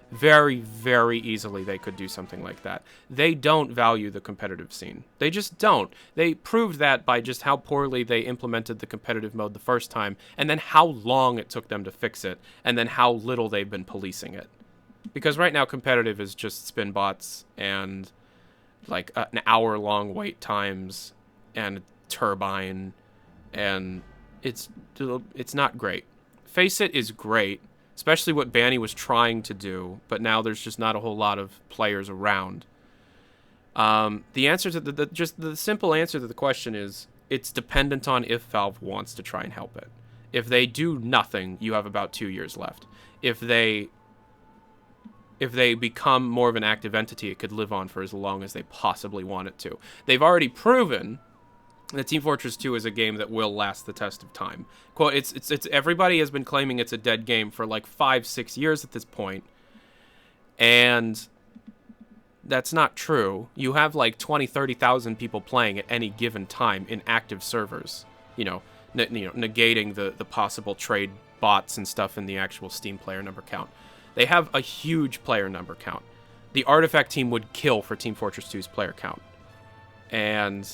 Very, very easily they could do something like that. They don't value the competitive scene. They just don't. They proved that by just how poorly they implemented the competitive mode the first time, and then how long it took them to fix it, and then how little they've been policing it. Because right now competitive is just spin bots and like an hour-long wait times and turbine, and it's not great. Faceit is great, especially what Banny was trying to do, but now there's just not a whole lot of players around. The answer to the simple answer to the question is it's dependent on if Valve wants to try and help it. If they do nothing, you have about 2 years left. If they become more of an active entity, it could live on for as long as they possibly want it to. They've already proven that Team Fortress 2 is a game that will last the test of time. Quote, it's everybody has been claiming it's a dead game for like 5-6 years at this point, and that's not true. You have like 20,000-30,000 people playing at any given time in active servers. You know, negating the possible trade bots and stuff in the actual Steam player number count. They have a huge player number count. The Artifact team would kill for Team Fortress 2's player count, and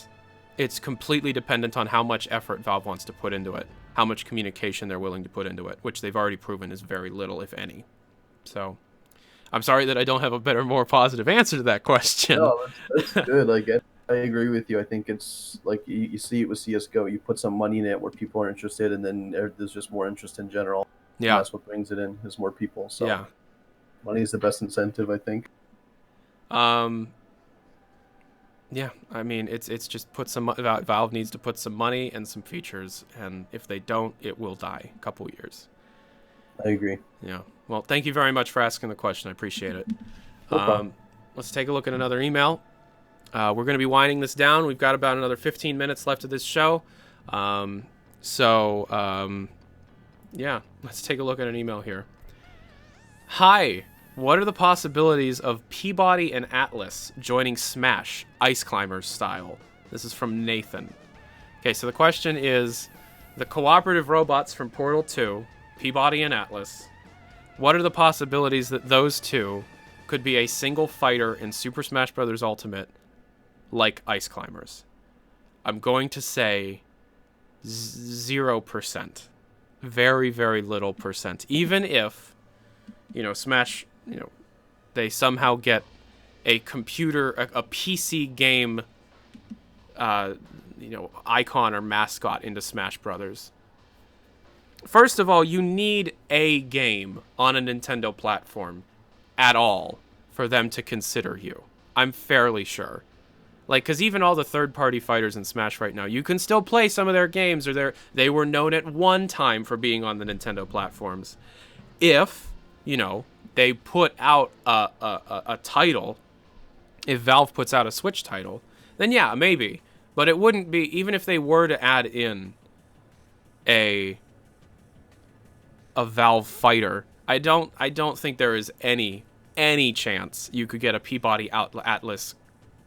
it's completely dependent on how much effort Valve wants to put into it, how much communication they're willing to put into it, which they've already proven is very little, if any. So, I'm sorry that I don't have a better, more positive answer to that question. No, that's good. Like, I agree with you. I think it's like you see it with CSGO. You put some money in it where people are interested, and then there's just more interest in general. Yeah. And that's what brings it in, is more people. So, yeah. Money is the best incentive, I think. Yeah, I mean, it's just Valve needs to put some money and some features, and if they don't, it will die a couple years. I agree. Yeah. Well, thank you very much for asking the question. I appreciate it. No problem. Let's take a look at another email. We're going to be winding this down. We've got about another 15 minutes left of this show. Yeah, let's take a look at an email here. Hi. What are the possibilities of Peabody and Atlas joining Smash, Ice Climbers style? This is from Nathan. Okay, so the question is, the cooperative robots from Portal 2, Peabody and Atlas, what are the possibilities that those two could be a single fighter in Super Smash Bros. Ultimate, like Ice Climbers? I'm going to say 0%. Very, very little percent. Even if, Smash... they somehow get a computer, a PC game, icon or mascot into Smash Brothers. First of all, you need a game on a Nintendo platform at all for them to consider you. I'm fairly sure. Like, because even all the third-party fighters in Smash right now, you can still play some of their games, or they were known at one time for being on the Nintendo platforms. If, they put out a title, if Valve puts out a Switch title, then yeah, maybe. But it wouldn't be, even if they were to add in a Valve fighter, I don't think there is any chance you could get a Peabody Atlas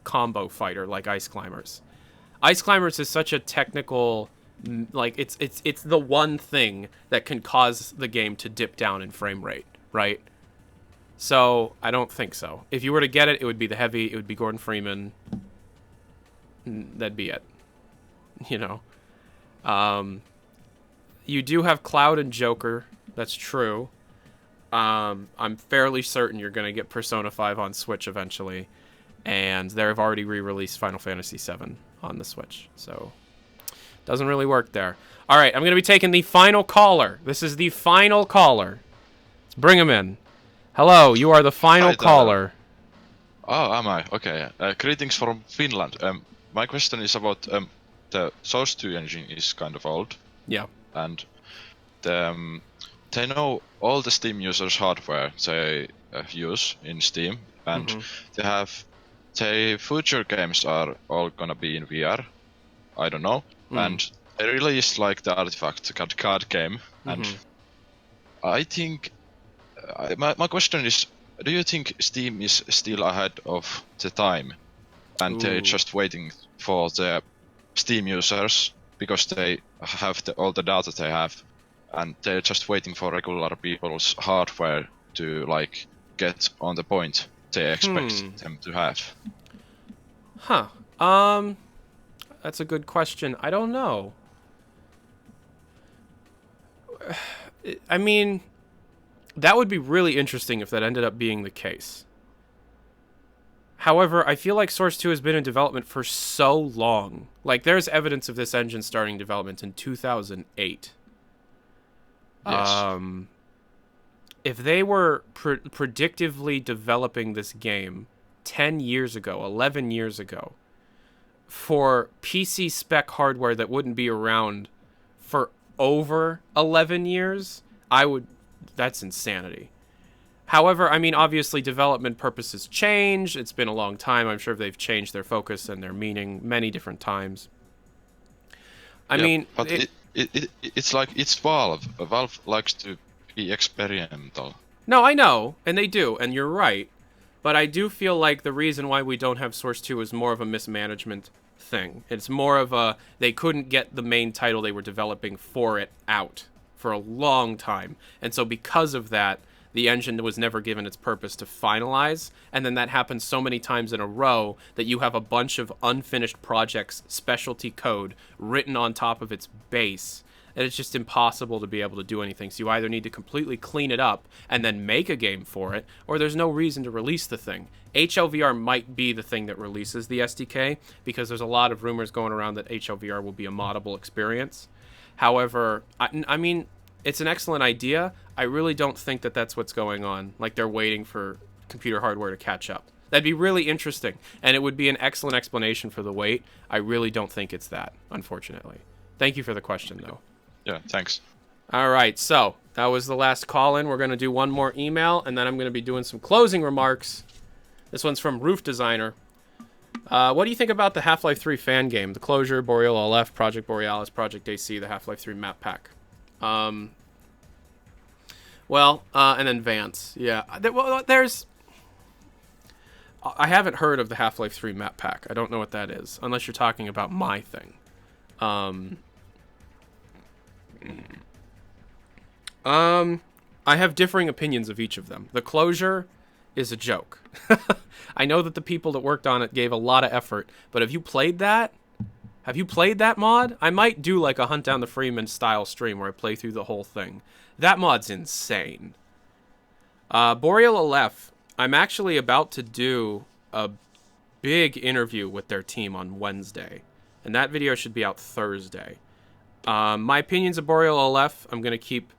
combo fighter like Ice Climbers. Ice Climbers is such a technical, like it's the one thing that can cause the game to dip down in frame rate, right? So I don't think so. If you were to get it, it would be the heavy. It would be Gordon Freeman. That'd be it. You know. You do have Cloud and Joker. That's true. I'm fairly certain you're going to get Persona 5 on Switch eventually. And they've already re-released Final Fantasy VII on the Switch. So, doesn't really work there. All right, I'm going to be taking the final caller. This is the final caller. Let's bring him in. Hello, you are the final caller. Oh, am I? Okay. Greetings from Finland. My question is about the Source 2 engine is kind of old. Yeah. And they know all the Steam users' hardware they use in Steam, and their future games are all gonna be in VR. I don't know. And they released like the Artifact card game, and I think my question is: do you think Steam is still ahead of the time, and they're just waiting for the Steam users because they have all the data they have, and they're just waiting for regular people's hardware to like get on the point they expect them to have? Huh. That's a good question. I don't know. I mean, that would be really interesting if that ended up being the case. However, I feel like Source 2 has been in development for so long. Like, there's evidence of this engine starting development in 2008. Yes. If they were predictively developing this game 10 years ago, 11 years ago, for PC spec hardware that wouldn't be around for over 11 years, that's insanity. However, I mean, obviously development purposes change. It's been a long time. I'm sure they've changed their focus and their meaning many different times. I mean, but it's like it's Valve. Valve likes to be experimental. No, I know, and they do, and you're right. But I do feel like the reason why we don't have Source 2 is more of a mismanagement thing. It's more of a, they couldn't get the main title they were developing for it out for a long time. And so because of that, the engine was never given its purpose to finalize, and then that happens so many times in a row that you have a bunch of unfinished projects, specialty code, written on top of its base, and it's just impossible to be able to do anything. So you either need to completely clean it up and then make a game for it, or there's no reason to release the thing. HLVR might be the thing that releases the SDK, because there's a lot of rumors going around that HLVR will be a moddable experience. However, I mean, it's an excellent idea. I really don't think that that's what's going on. Like, they're waiting for computer hardware to catch up. That'd be really interesting, and it would be an excellent explanation for the wait. I really don't think it's that, unfortunately. Thank you for the question, though. Yeah, thanks. All right, so that was the last call-in. We're going to do one more email, and then I'm going to be doing some closing remarks. This one's from Roof Designer. What do you think about the Half-Life 3 fan game? The Closure, Boreal LF, Project Borealis, Project AC, the Half-Life 3 map pack. Well, and then Vance. Yeah, there's... I haven't heard of the Half-Life 3 map pack. I don't know what that is, unless you're talking about my thing. I have differing opinions of each of them. The Closure is a joke. I know that the people that worked on it gave a lot of effort, but have you played that? Have you played that mod? I might do like a Hunt Down the Freeman style stream where I play through the whole thing. That mod's insane. Boreal Aleph, I'm actually about to do a big interview with their team on Wednesday, and that video should be out Thursday. My opinions of Boreal Aleph, I'm going to keep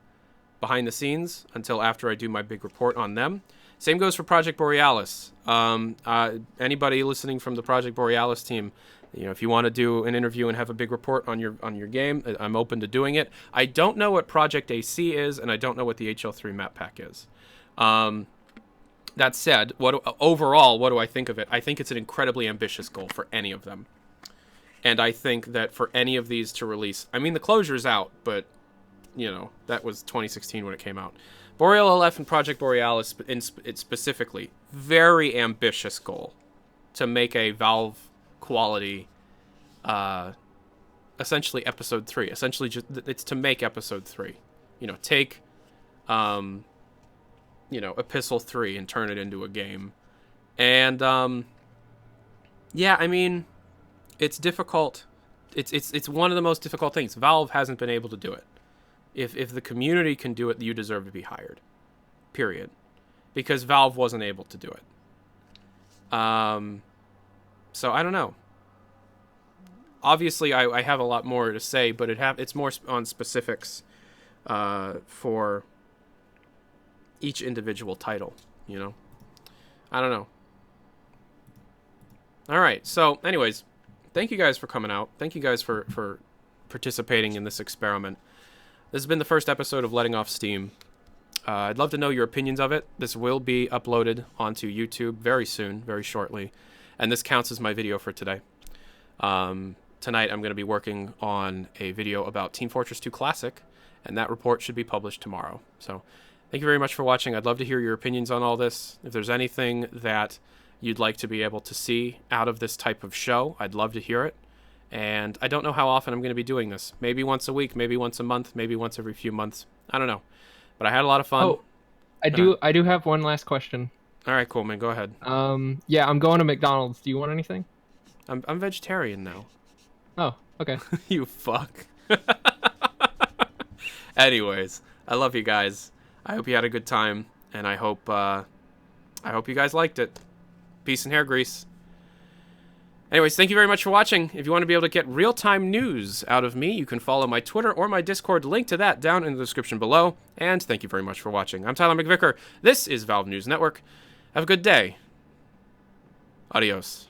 behind the scenes until after I do my big report on them. Same goes for Project Borealis. Anybody listening from the Project Borealis team, you know, if you want to do an interview and have a big report on your game, I'm open to doing it. I don't know what Project AC is, and I don't know what the HL3 map pack is. That said, overall, what do I think of it? I think it's an incredibly ambitious goal for any of them. And I think that for any of these to release... I mean, the Closure's out, but, you know, that was 2016 when it came out. Boreal LF and Project Borealis, specifically, very ambitious goal. to make a Valve quality, essentially episode 3. Essentially, it's to make episode 3. Take, Epistle 3 and turn it into a game. And, yeah, I mean, it's difficult. It's one of the most difficult things. Valve hasn't been able to do it. If the community can do it, you deserve to be hired. Period. Because Valve wasn't able to do it. So I don't know. Obviously, I have a lot more to say, but it's more on specifics for each individual title, I don't know. All right, so anyways, thank you guys for coming out. Thank you guys for participating in this experiment. This has been the first episode of Letting Off Steam. I'd love to know your opinions of it. This will be uploaded onto YouTube very soon, very shortly. And this counts as my video for today. Tonight I'm going to be working on a video about Team Fortress 2 Classic, and that report should be published tomorrow. So thank you very much for watching. I'd love to hear your opinions on all this. If there's anything that you'd like to be able to see out of this type of show, I'd love to hear it. And I don't know how often I'm going to be doing this. Maybe once a week, maybe once a month, maybe once every few months. I don't know. But I had a lot of fun. Oh, I do have one last question. All right, cool, man. Go ahead. Yeah, I'm going to McDonald's. Do you want anything? I'm vegetarian now. Oh, okay. You fuck. Anyways, I love you guys. I hope you had a good time, and I hope you guys liked it. Peace and hair grease. Anyways, thank you very much for watching. If you want to be able to get real-time news out of me, you can follow my Twitter or my Discord. Link to that down in the description below. And thank you very much for watching. I'm Tyler McVicker. This is Valve News Network. Have a good day. Adios.